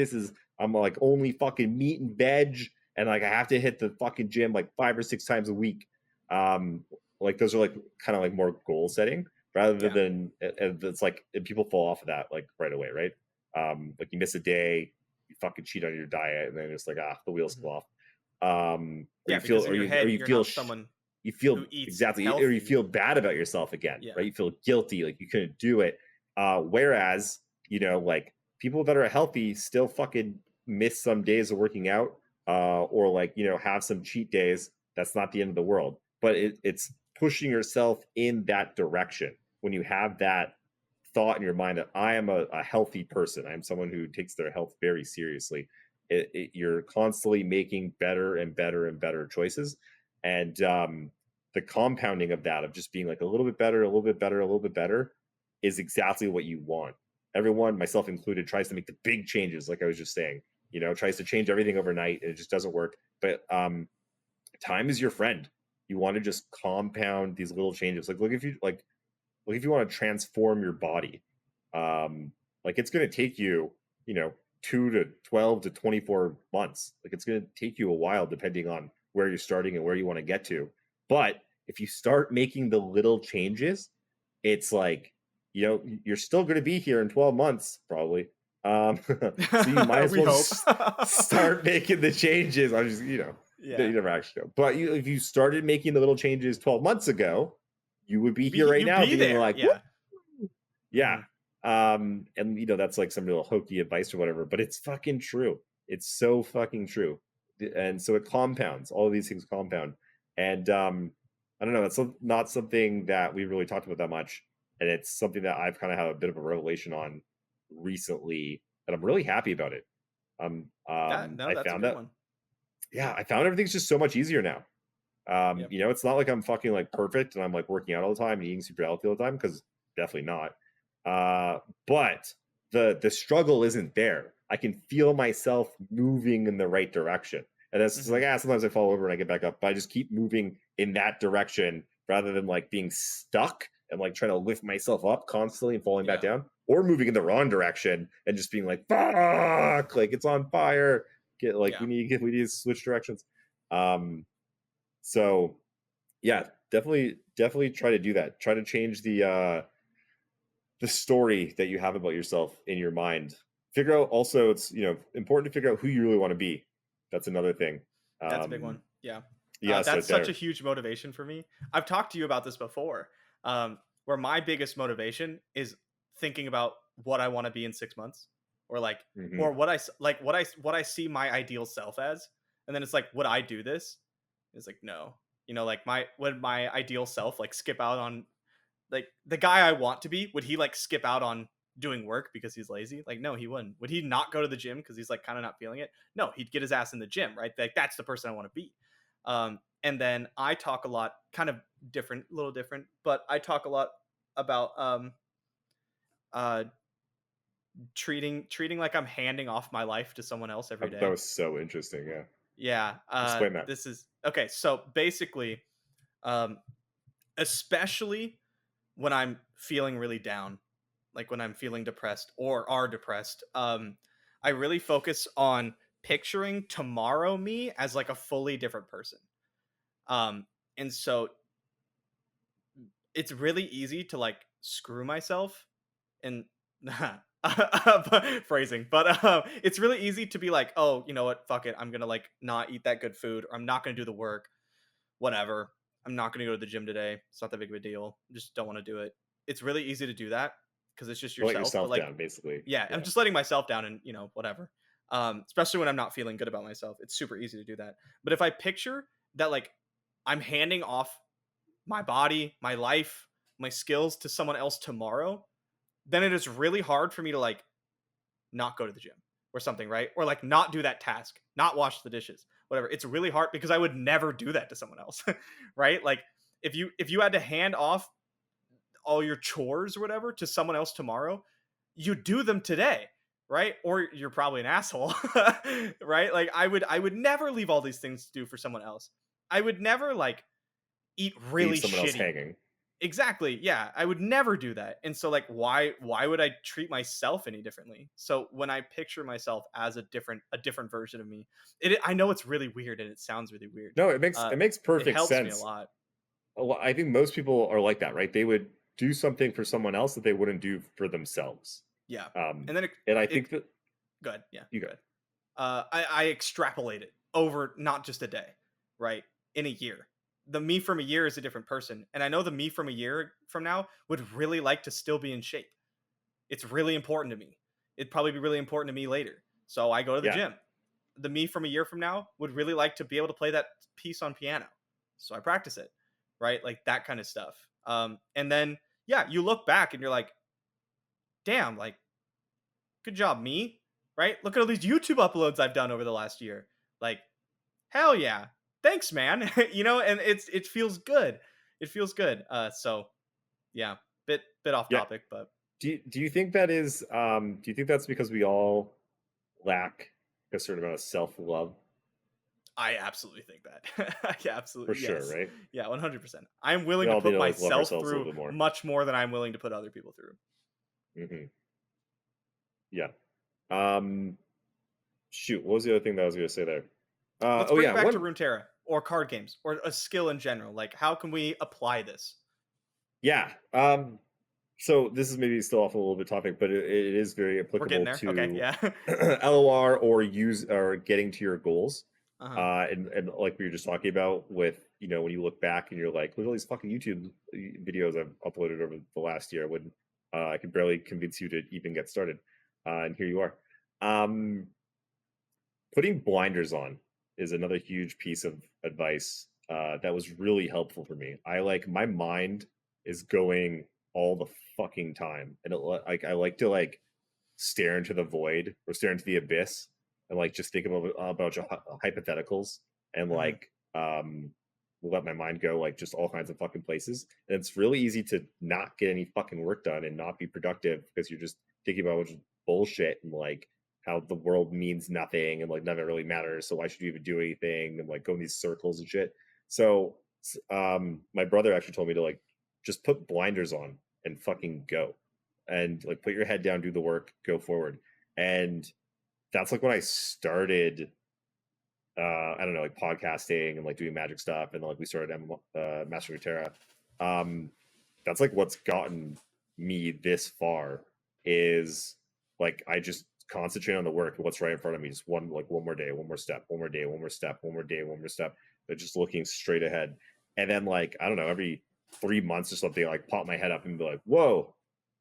I'm like only fucking meat and veg, and like I have to hit the fucking gym like 5 or 6 times a week. Like those are like kind of like more goal setting, rather than it's like people fall off of that like right away, right? Like you miss a day, you fucking cheat on your diet, and then it's like the wheels come off. Or you feel, because in your head, or you you're feel not someone you feel who eats exactly, or you healthy. feel bad about yourself again, Yeah. right? You feel guilty, like you couldn't do it. Whereas, like people that are healthy still fucking miss some days of working out, or like, have some cheat days. That's not the end of the world, but it's pushing yourself in that direction. When you have that thought in your mind that I am a healthy person, I'm someone who takes their health very seriously, you're constantly making better and better and better choices. And the compounding of that, of just being like a little bit better, a little bit better, a little bit better, is exactly what you want. Everyone, myself included, tries to make the big changes, like I was just saying, tries to change everything overnight, and it just doesn't work. But time is your friend. You want to just compound these little changes. Like, look, if you want to transform your body, like it's going to take you, 2 to 12 to 24 months. Like it's going to take you a while, depending on where you're starting and where you want to get to. But if you start making the little changes, it's like, you're still going to be here in 12 months, probably. So you might as well start making the changes. I'm just, you never actually know. But if you started making the little changes 12 months ago, you would be here right now, being there. Like, yeah. And that's like some real hokey advice or whatever, but it's fucking true. It's so fucking true. And so it compounds. All of these things compound. And I don't know, that's not something that we really talked about that much. And it's something that I've kind of had a bit of a revelation on recently, and I'm really happy about it. I found that. Yeah, I found everything's just so much easier now. It's not like I'm fucking like perfect and I'm like working out all the time and eating super healthy all the time, because definitely not. But the struggle isn't there. I can feel myself moving in the right direction. And that's like, sometimes I fall over and I get back up, but I just keep moving in that direction, rather than like being stuck and like trying to lift myself up constantly and falling back down, or moving in the wrong direction and just being like, fuck, like it's on fire. We need to switch directions. So yeah, definitely try to do that. Try to change the story that you have about yourself in your mind. Figure out also, it's important to figure out who you really want to be. That's another thing. That's a big one. Yeah. That's such a huge motivation for me. I've talked to you about this before, where my biggest motivation is thinking about what I want to be in 6 months, or like, or what I see my ideal self as. And then it's like, would I do this? It's like, no, like would my ideal self like skip out on, like, the guy I want to be, would he like skip out on doing work because he's lazy? Like, no, he wouldn't. Would he not go to the gym because he's like kind of not feeling it? No, he'd get his ass in the gym, right? Like, that's the person I want to be. And then I talk a lot, kind of different, a little different, but I talk a lot about treating like I'm handing off my life to someone else every day. That was so interesting. Yeah. Explain that. This is okay. So basically, especially when I'm feeling really down, like when I'm feeling depressed or are depressed, I really focus on picturing tomorrow me as like a fully different person. And so it's really easy to like screw myself and phrasing, but it's really easy to be like, oh, you know what, fuck it, I'm gonna like not eat that good food, or I'm not gonna do the work, whatever, I'm not gonna go to the gym today, it's not that big of a deal, just don't want to do it. It's really easy to do that because it's just yourself. Let yourself but like, down, basically. Yeah, I'm just letting myself down, and whatever. Especially when I'm not feeling good about myself, it's super easy to do that. But if I picture that like I'm handing off my body, my life, my skills to someone else tomorrow, then it is really hard for me to like not go to the gym or something, right? Or like not do that task, not wash the dishes, whatever. It's really hard because I would never do that to someone else, right? Like if you had to hand off all your chores or whatever to someone else tomorrow, you do them today, right? Or you're probably an asshole, right? Like I would never leave all these things to do for someone else. I would never like eat really leave someone else shitty. hanging. Exactly. Yeah, I would never do that. And so like why would I treat myself any differently? So when I picture myself as a different version of me, I know it's really weird and it sounds really weird. No, it makes It perfect helps me a sense. lot. I think most people are like that, right? They would do something for someone else that they wouldn't do for themselves. Yeah. And then I think that go ahead. Yeah. you go. Go ahead. I extrapolate it over not just a day, right? In a year. The me from a year is a different person. And I know the me from a year from now would really like to still be in shape. It's really important to me. It'd probably be really important to me later. So I go to the gym. The me from a year from now would really like to be able to play that piece on piano. So I practice it, right? Like that kind of stuff. And then, yeah, you look back and you're like, damn, like, good job, me, right? Look at all these YouTube uploads I've done over the last year. Like, hell yeah. Thanks, man. And it feels good. It feels good. So yeah, bit off topic, but do you think that is do you think that's because we all lack a certain amount of self-love? I absolutely think that. Yeah, absolutely. For Yes. sure, right? Yeah, 100%. I'm willing We to all put need to like love myself ourselves a little through bit more. much more than I'm willing to put other people through. Mm-hmm. Yeah. Shoot, what was the other thing that I was going to say there? Let's bring it back to Runeterra or card games or a skill in general. Like, how can we apply this? Yeah. So this is maybe still off a little bit topic, but it is very applicable to Okay, yeah. LOR or getting to your goals. Uh-huh. And like we were just talking about with, when you look back and you're like, look at all these fucking YouTube videos I've uploaded over the last year when I could barely convince you to even get started. And here you are. Putting blinders on is another huge piece of advice that was really helpful for me. My mind is going all the fucking time, and I like to like stare into the void or stare into the abyss and like just think about a bunch of hypotheticals and let my mind go like just all kinds of fucking places. And it's really easy to not get any fucking work done and not be productive because you're just thinking about bullshit and like how the world means nothing and like none of it really matters. So why should you even do anything and like go in these circles and shit? So my brother actually told me to like just put blinders on and fucking go and like put your head down, do the work, go forward. And that's like when I started I don't know, like podcasting and like doing magic stuff, and like we started Mastering Runeterra. That's like what's gotten me this far is like I just concentrate on the work and what's right in front of me. Just one more day, one more step, one more day, one more step, one more day, one more step. But just looking straight ahead. And then like I don't know, every 3 months or something, I like pop my head up and be like, whoa,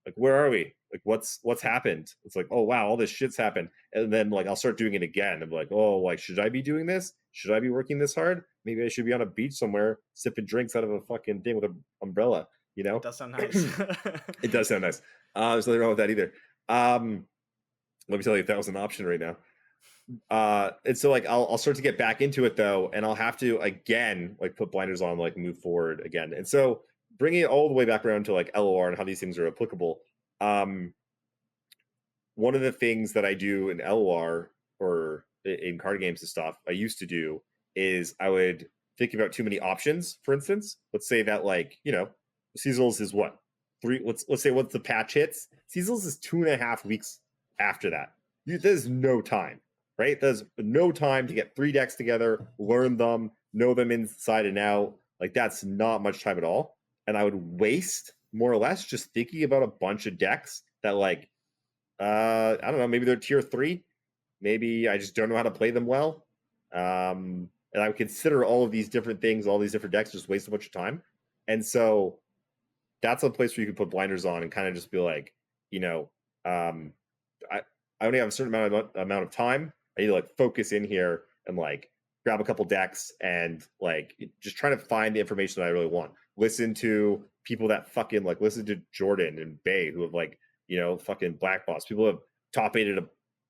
like where are we? Like what's happened? It's like, oh wow, all this shit's happened. And then like I'll start doing it again. I'm like, oh, like should I be doing this? Should I be working this hard? Maybe I should be on a beach somewhere sipping drinks out of a fucking thing with an umbrella. It does sound nice. It does sound nice. There's nothing wrong with that either. Let me tell you if that was an option right now. And so like I'll start to get back into it though, and I'll have to again like put blinders on, like move forward again. And so bringing it all the way back around to like LOR and how these things are applicable. One of the things that I do in LOR or in card games and stuff, I used to do is I would think about too many options. For instance, let's say that like Seasons is what 3. Let's say once the patch hits, Seasons is 2.5 weeks after that. There's no time, right? There's no time to get 3 decks together, learn them, know them inside and out. Like that's not much time at all. And I would waste more or less just thinking about a bunch of decks that like, I don't know, maybe they're tier 3. Maybe I just don't know how to play them well. And I would consider all of these different things, all these different decks, just waste a bunch of time. And so that's a place where you can put blinders on and kind of just be like, I only have a certain amount of time. I need to like focus in here and like grab a couple decks and like just trying to find the information that I really want. Listen to people that fucking like listen to Jordan and Bay who have like, fucking Black Boss. People have top 8 at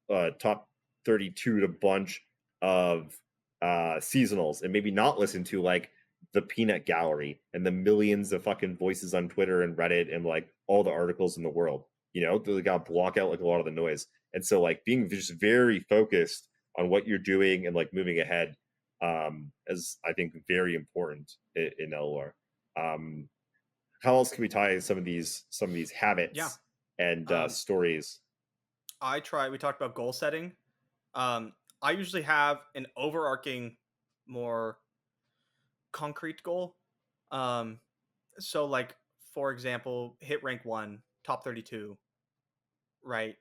a top 32 at a bunch of seasonals, and maybe not listen to like the peanut gallery and the millions of fucking voices on Twitter and Reddit and like all the articles in the world. They got to block out like a lot of the noise. And so like being just very focused on what you're doing and like moving ahead as I think very important in LOR. How else can we tie some of these Yeah. habits and stories? We talked about goal setting. I usually have an overarching, more concrete goal. Um, so like, for example, hit rank 1, top 32, right?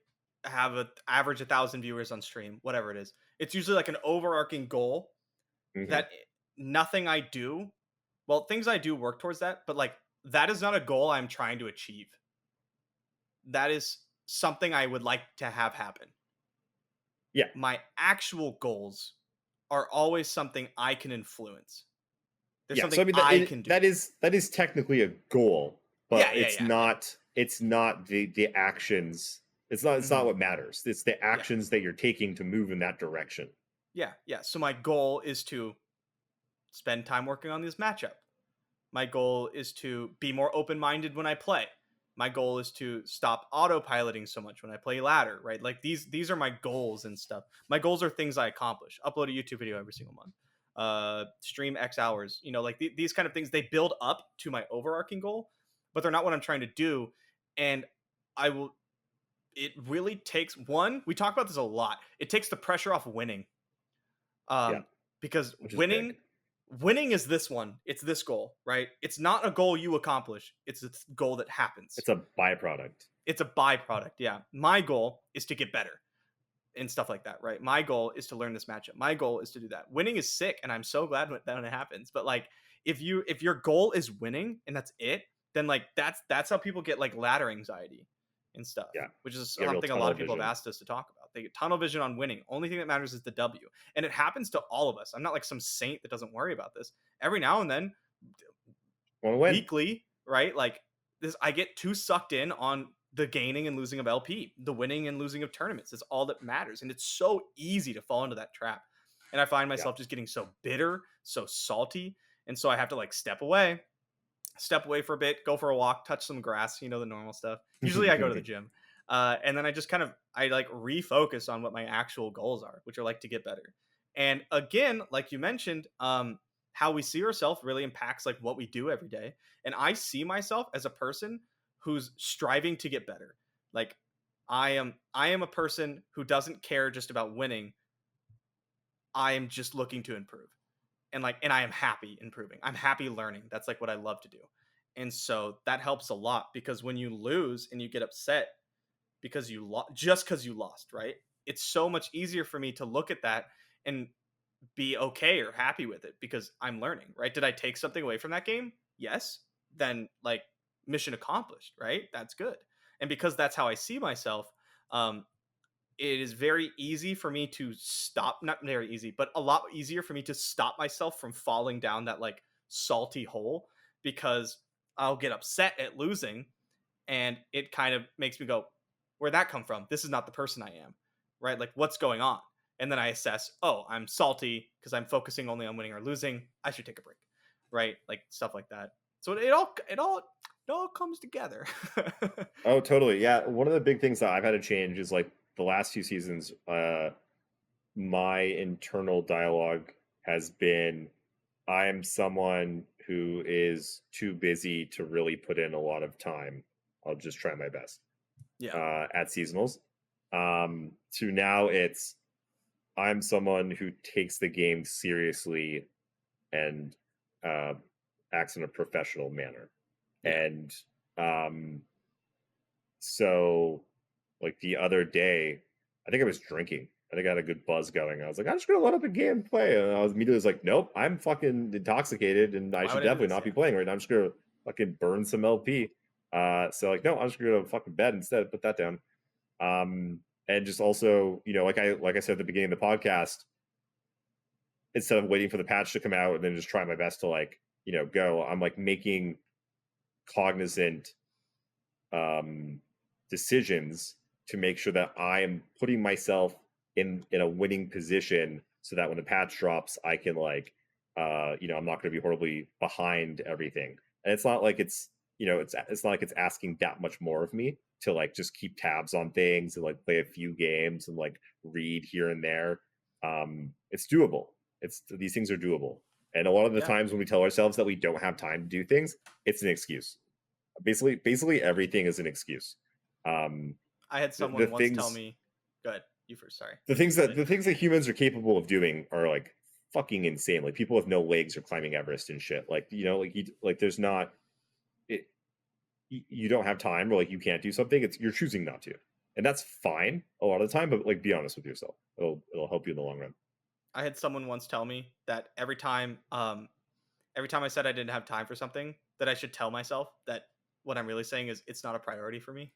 Have a average 1,000 viewers on stream, whatever it is. It's usually like an overarching goal Mhm. that nothing I do, well, things I do work towards that, but like that is not a goal I'm trying to achieve. That is something I would like to have happen. Yeah. My actual goals are always something I can influence. There's Yeah. So something I mean I can do. that is technically a goal, but Yeah, yeah, it's yeah, yeah. not the actions. It's not Mhm. what matters. It's the Yeah, actions that you're taking to move in that direction. yeah, yeah. So my goal is to spend time working on this matchup. My goal is to be more open-minded when I play. My goal is to stop autopiloting so much when I play ladder, right? Like these are my goals and stuff. My goals are things I accomplish. Upload a YouTube video every single month. Stream X hours. You know, like these kind of things, they build up to my overarching goal, but they're not what I'm trying to do. And I will it really takes one, we talk about this a lot. It takes the pressure off winning. Yeah, Because which is big. winning is this one. It's this goal, right? It's not a goal you accomplish. It's a goal that happens. It's a byproduct. It's a byproduct. Yeah. My goal is to get better and stuff like that, right? My goal is to learn this matchup. My goal is to do that. Winning is sick, and I'm so glad when it happens. But like, if your goal is winning and that's it, then like that's how people get like ladder anxiety and stuff, Yeah, which is you get real something a lot tunnel of people have vision. asked us to talk about. They get tunnel vision on winning. Only thing that matters is the W, and it happens to all of us. I'm not like some saint that doesn't worry about this. Every now and then, Want to win? weekly, right? Like this, I get too sucked in on the gaining and losing of LP, the winning and losing of tournaments. That's all that matters. And it's so easy to fall into that trap. And I find Yeah. myself just getting so bitter, so salty. And so I have to like step away for a bit, go for a walk, touch some grass, the normal stuff. Usually I go to the gym. And then I like refocus on what my actual goals are, which are like to get better. And again, like you mentioned, how we see ourselves really impacts like what we do every day. And I see myself as a person who's striving to get better. Like I am a person who doesn't care just about winning. I am just looking to improve. And I am happy improving. I'm happy learning. That's like what I love to do. And so that helps a lot, because when you lose and you get upset because you lost, just because you lost, right? It's so much easier for me to look at that and be okay or happy with it because I'm learning, right? Did I take something away from that game? Yes. Then like mission accomplished, right? That's good. And because that's how I see myself, it is very easy for me to stop, not very easy, but a lot easier for me to stop myself from falling down that like salty hole, because I'll get upset at losing and it kind of makes me go, where'd that come from? This is not the person I am, right? Like what's going on? And then I assess, oh, I'm salty because I'm focusing only on winning or losing. I should take a break, right? Like stuff like that. So it all comes together. Oh, totally. Yeah. One of the big things that I've had to change is like the last few seasons, my internal dialogue has been, I am someone who is too busy to really put in a lot of time. I'll just try my best at seasonals. To now it's, I'm someone who takes the game seriously and acts in a professional manner. Yeah. And so like the other day, I think I was drinking. I think I had a good buzz going. I was like, I'm just gonna load up a game and play. And I was immediately like, nope, I'm fucking intoxicated and I Why should would I do definitely this? not be Yeah. playing right now. I'm just gonna fucking burn some LP. So like, no, I'm just gonna go to fucking bed instead. Put that down. And just also, like I said at the beginning of the podcast, instead of waiting for the patch to come out and then just try my best to like, go, I'm like making cognizant decisions to make sure that I am putting myself in a winning position so that when the patch drops, I can like, I'm not going to be horribly behind everything. And it's not like it's not like it's asking that much more of me to like just keep tabs on things and like play a few games and like read here and there. It's doable. These things are doable. And a lot of the Yeah. times when we tell ourselves that we don't have time to do things, it's an excuse. Basically everything is an excuse. I had The someone once tell things me, go ahead, you first, sorry. the things that humans are capable of doing are like fucking insane. Like people with no legs are climbing Everest and shit. Like, you know, like there's not it, you don't have time, or like you can't do something. It's you're choosing not to, and that's fine a lot of the time. But like, be honest with yourself. It'll help you in the long run. I had someone once tell me that every time I said I didn't have time for something, that I should tell myself that what I'm really saying is it's not a priority for me.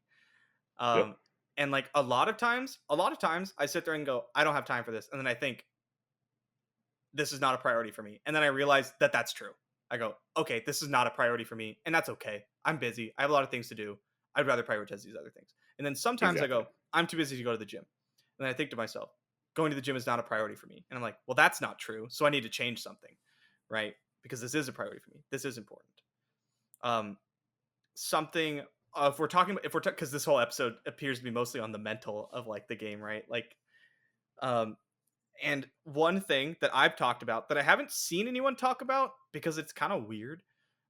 Yep. And like a lot of times I sit there and go, I don't have time for this. And then I think this is not a priority for me. And then I realize that that's true. I go, okay, this is not a priority for me. And that's okay. I'm busy. I have a lot of things to do. I'd rather prioritize these other things. And then sometimes I Exactly. go, I'm too busy to go to the gym. And then I think to myself, going to the gym is not a priority for me. And I'm like, well, that's not true. So I need to change something, right? Because this is a priority for me. This is important. Something if we're talking because this whole episode appears to be mostly on the mental of like the game, right? Like, and one thing that I've talked about that I haven't seen anyone talk about because it's kind of weird,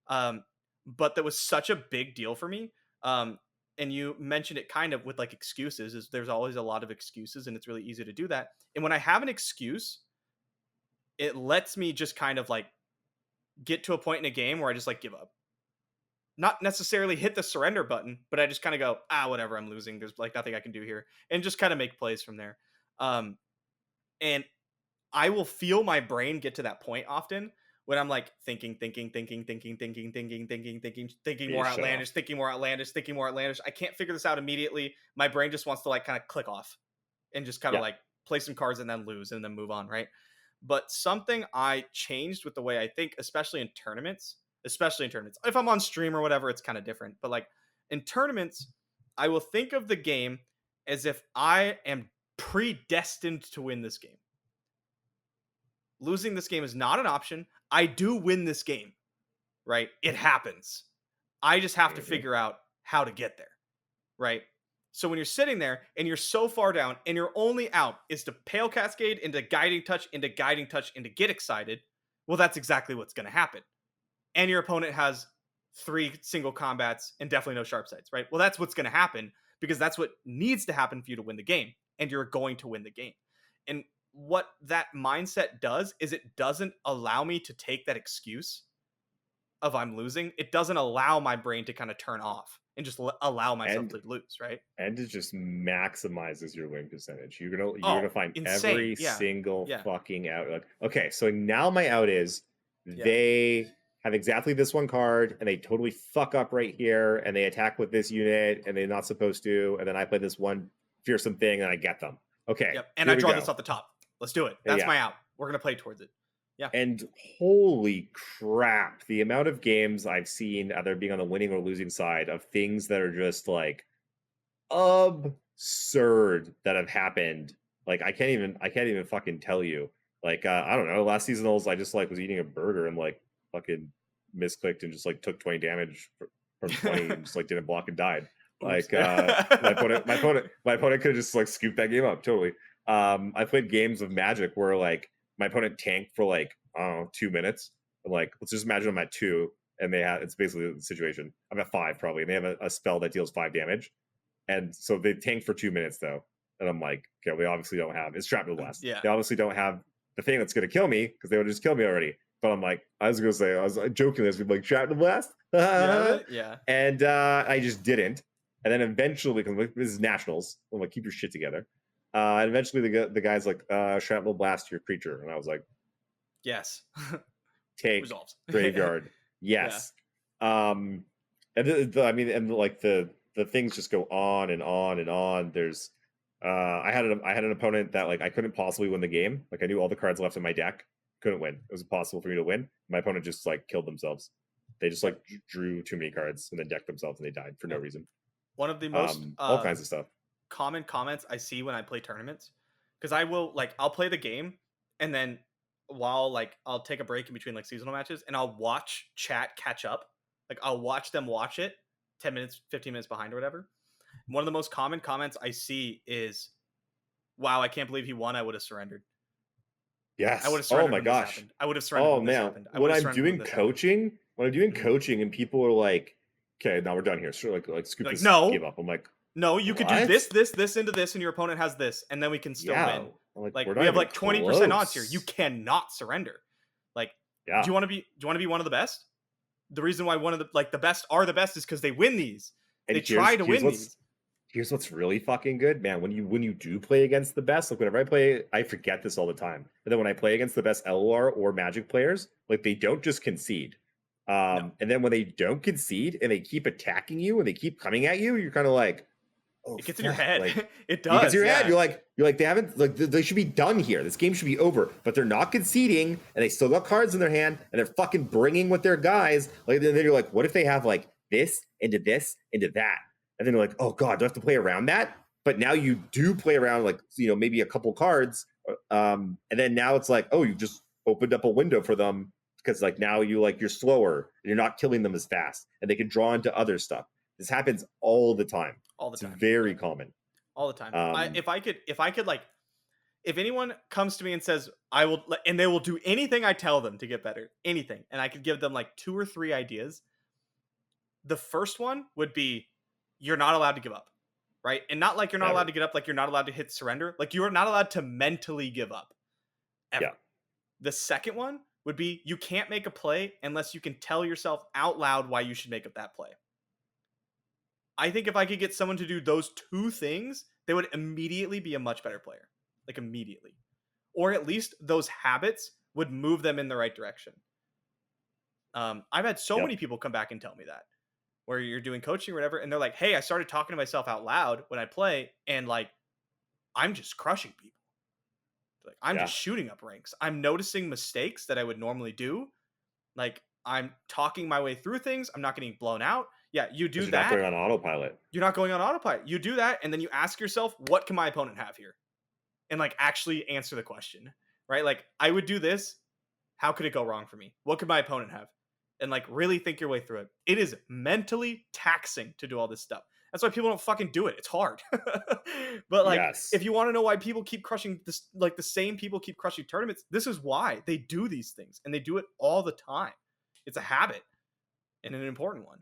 but that was such a big deal for me. And you mentioned it kind of with like excuses. Is there's always a lot of excuses, and it's really easy to do that. And when I have an excuse, it lets me just kind of like get to a point in a game where I just like give up. Not necessarily hit the surrender button, but I just kind of go, whatever, I'm losing. There's like nothing I can do here, and just kind of make plays from there. And I will feel my brain get to that point often when I'm like thinking more outlandish. I can't figure this out immediately. My brain just wants to like kind of click off and just kind of like play some cards and then lose and then move on, right? But something I changed with the way I think, especially in tournaments. If I'm on stream or whatever, it's kind of different. But like in tournaments, I will think of the game as if I am predestined to win this game. Losing this game is not an option. I do win this game, right? It happens. I just have to figure out how to get there, right? So when you're sitting there and you're so far down and your only out is to Pale Cascade into Guiding Touch, into Get Excited, well, that's exactly what's going to happen. And your opponent has 3 single combats and definitely no sharp sights, right? Well, that's what's going to happen because that's what needs to happen for you to win the game, and you're going to win the game. And what that mindset does is it doesn't allow me to take that excuse of I'm losing. It doesn't allow my brain to kind of turn off and just allow myself to lose, right? And it just maximizes your win percentage. You're gonna find insane. every single fucking out. Like, okay, so now my out is they have exactly this one card and they totally fuck up right here and they attack with this unit and they're not supposed to, and then I play this one fearsome thing and I get them. Okay. Yep. And I draw this off the top. Let's do it. That's my out. We're gonna play towards it. Yeah. And holy crap, the amount of games I've seen either being on the winning or losing side of things that are just like absurd that have happened. Like I can't even fucking tell you. Like I don't know, last seasonals I just like was eating a burger and like fucking misclicked and just like took 20 damage from 20 and just like didn't block and died. Like my opponent could have just like scooped that game up totally. I played games of Magic where like my opponent tanked for like 2 minutes. I'm like, let's just imagine I'm at 2 and it's basically the situation. I'm at 5 probably, and they have a spell that deals 5 damage. And so they tanked for 2 minutes though. And I'm like, okay, we obviously don't have it's Shrapnel Blast. Yeah. They obviously don't have the thing that's gonna kill me because they would just kill me already. But I'm like, I was joking this, like Shrapnel Blast. Yeah. And I just didn't. And then eventually, because this is nationals, I'm like, keep your shit together. And eventually the guy's like, Shrapnel Blast your creature. And I was like, yes. Take Resolves. Graveyard. Yes. And the things just go on and on and on. There's I had an opponent that like I couldn't possibly win the game. Like I knew all the cards left in my deck, couldn't win. It was impossible for me to win. My opponent just like killed themselves. They just like drew too many cards and then decked themselves and they died for no reason. One of the most all kinds of stuff. Common comments I see when I play tournaments, because I'll play the game and then while like I'll take a break in between like seasonal matches and I'll watch chat catch up. Like I'll watch them watch it 10 minutes, 15 minutes behind or whatever. One of the most common comments I see is, wow, I can't believe he won. I would have surrendered. Yes. I would have Oh surrendered my when this gosh. happened. I would have surrendered Oh when this man. happened. I When would have I'm surrendered when doing this happened. coaching, and people are like, okay, now we're done here. So like scoop Like, this no, game up. I'm like, no, you could do what? this into this, and your opponent has this, and then we can still Yeah. win. Like Like we're we not have even like 20% odds here. You close. cannot surrender. Like, Yeah. do you want to be one of the best? The reason why one of the best are the best is because they win these. And They try to win these. here's what's really fucking good, man. When you do play against the best, like whenever I play, I forget this all the time. But then when I play against the best LOR or Magic players, like they don't just concede. No, And then when they don't concede and they keep attacking you and they keep coming at you, you're kind of like, oh, it gets in your fuck. head. Like It it gets does. in your head. Yeah. You're like they haven't like they should be done here. This game should be over, but they're not conceding and they still got cards in their hand and they're fucking bringing with their guys. Like then you're like, what if they have like this into that? And then you're like, oh god, do I have to play around that? But now you do play around like maybe a couple cards, and then now it's like, oh, you just opened up a window for them because like now you're slower and you're not killing them as fast, and they can draw into other stuff. This happens all the time. All the It's time. very common. All the time. Um, If I could like, if anyone comes to me and says I will, and they will do anything I tell them to get better, anything, and I could give them like 2 or 3 ideas. The first one would be, you're not allowed to give up, right? And not like you're not Never. allowed to get up, like you're not allowed to hit surrender. Like you are not allowed to mentally give up. Ever. Yeah. The second one would be, you can't make a play unless you can tell yourself out loud why you should make up that play. I think if I could get someone to do those 2 things, they would immediately be a much better player. Like immediately. Or at least those habits would move them in the right direction. I've had so many people come back and tell me that, where you're doing coaching or whatever, and they're like, hey, I started talking to myself out loud when I play, and like, I'm just crushing people. Like, I'm just shooting up ranks. I'm noticing mistakes that I would normally do. Like, I'm talking my way through things. I'm not getting blown out. Yeah, you do that. You're not going on autopilot. You're not going on autopilot. You do that, and then you ask yourself, what can my opponent have here? And like actually answer the question, right? Like, I would do this. How could it go wrong for me? What could my opponent have? And like really think your way through it. It is mentally taxing to do all this stuff. That's why people don't fucking do it. It's hard. But like, if you want to know why people keep crushing this, like the same people keep crushing tournaments, this is why they do these things, and they do it all the time. It's a habit and an important one.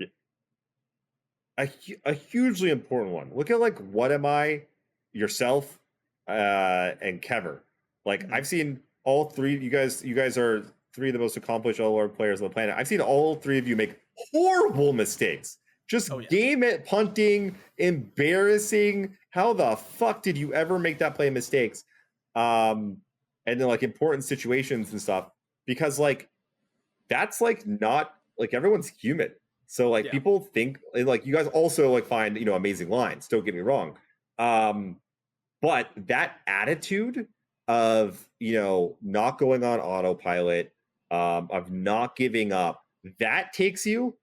A hugely important one. Look at like What Am I, yourself, and Kever. Like I've seen all 3. You guys are 3 of the most accomplished LOR players on the planet. I've seen all 3 of you make horrible mistakes. Just game at punting, embarrassing. How the fuck did you ever make that play mistakes? And then like important situations and stuff, because like that's like not like everyone's human. So like people think like you guys also like find amazing lines. Don't get me wrong, but that attitude of not going on autopilot, of not giving up, that takes you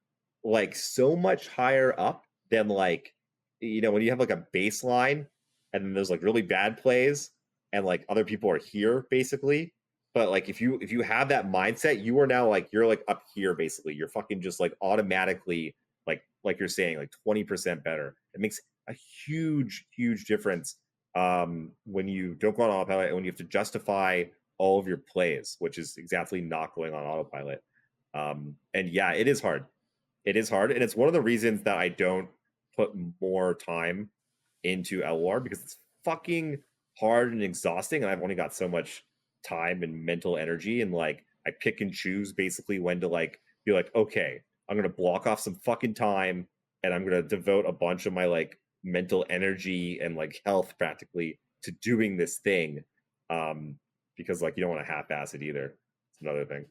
like so much higher up than like when you have like a baseline and then there's like really bad plays and like other people are here basically. But like if you have that mindset, you are now like you're like up here basically. You're fucking just like automatically like you're saying like 20% better. It makes a huge difference when you don't go on autopilot and when you have to justify all of your plays, which is exactly not going on autopilot. And yeah, it is hard. It is hard, and it's one of the reasons that I don't put more time into LOR, because it's fucking hard and exhausting, and I've only got so much time and mental energy, and like I pick and choose basically when to like be like, okay, I'm gonna block off some fucking time and I'm gonna devote a bunch of my like mental energy and like health practically to doing this thing, because like you don't want to half-ass it either. It's another thing.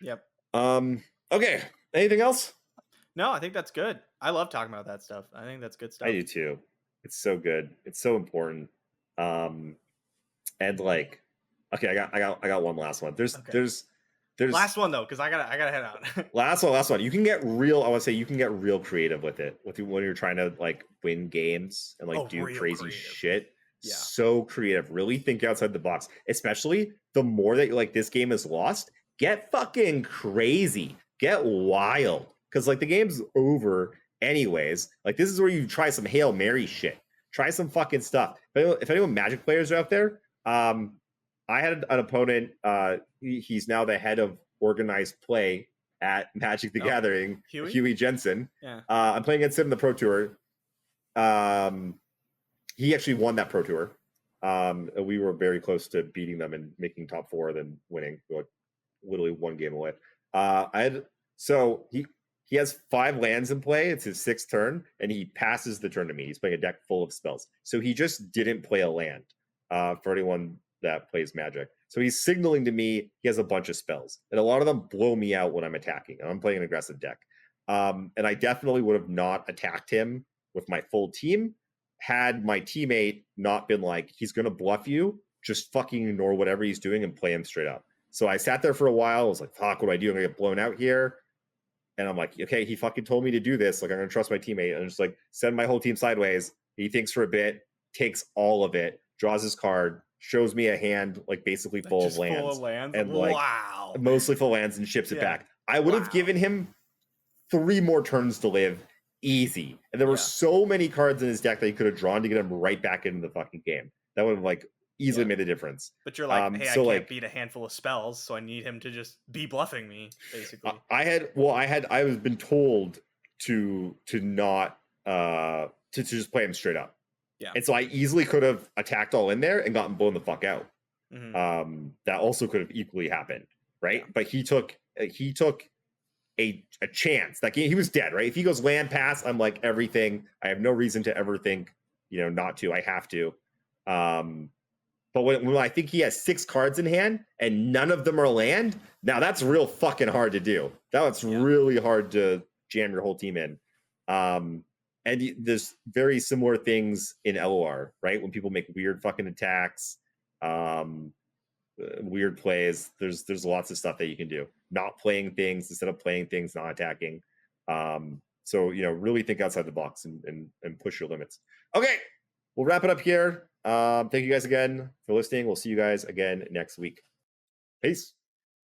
Yep. Okay, anything else? No, I think that's good. I love talking about that stuff. I think that's good stuff. I do too. It's so good. It's so important. And like, okay, I got one last one. There's last one though, because I gotta head out. last one. You can get real. I want to say you can get real creative with it when you're trying to like win games and like do crazy shit. Yeah. So creative. Really think outside the box. Especially the more that you like this game is lost. Get fucking crazy. Get wild. Because like the game's over anyways. Like this is where you try some Hail Mary shit. Try some fucking stuff. If anyone Magic players are out there, I had an opponent. He's now the head of organized play at Magic the Gathering, Huey Jensen. Yeah. I'm playing against him in the Pro Tour. He actually won that Pro Tour. We were very close to beating them and making top 4, then winning. Like, literally 1 game away. He has 5 lands in play. It's his 6th turn, and he passes the turn to me. He's playing a deck full of spells. So he just didn't play a land for anyone that plays Magic. So he's signaling to me he has a bunch of spells. And a lot of them blow me out when I'm attacking. And I'm playing an aggressive deck. And I definitely would have not attacked him with my full team had my teammate not been like, he's going to bluff you. Just fucking ignore whatever he's doing and play him straight up. So I sat there for a while. I was like, fuck, what do I do? I'm going to get blown out here. And I'm like, okay, he fucking told me to do this. Like, I'm going to trust my teammate. And just like send my whole team sideways. He thinks for a bit, takes all of it, draws his card, shows me a hand, like basically full of lands. Full of lands? And like, wow. Mostly full lands, and ships it back. I would have given him 3 more turns to live easy. And there were so many cards in his deck that he could have drawn to get him right back into the fucking game. That would have like easily made a difference. But you're like, hey, I can't beat a handful of spells, so I need him to just be bluffing me, basically. I was been told to not to just play him straight up. Yeah. And so I easily could have attacked all in there and gotten blown the fuck out. Mm-hmm. That also could have equally happened, right? Yeah. But he took a chance. That game, he was dead, right? If he goes land pass, I'm like, everything. I have no reason to ever think, not to. I have to. But when I think he has 6 cards in hand and none of them are land, now that's real fucking hard to do. That's really hard to jam your whole team in. And there's very similar things in LOR, right? When people make weird fucking attacks, weird plays, there's lots of stuff that you can do. Not playing things instead of playing things, not attacking. So, really think outside the box and push your limits. Okay, we'll wrap it up here. Thank you guys again for listening. We'll see you guys again next week. Peace.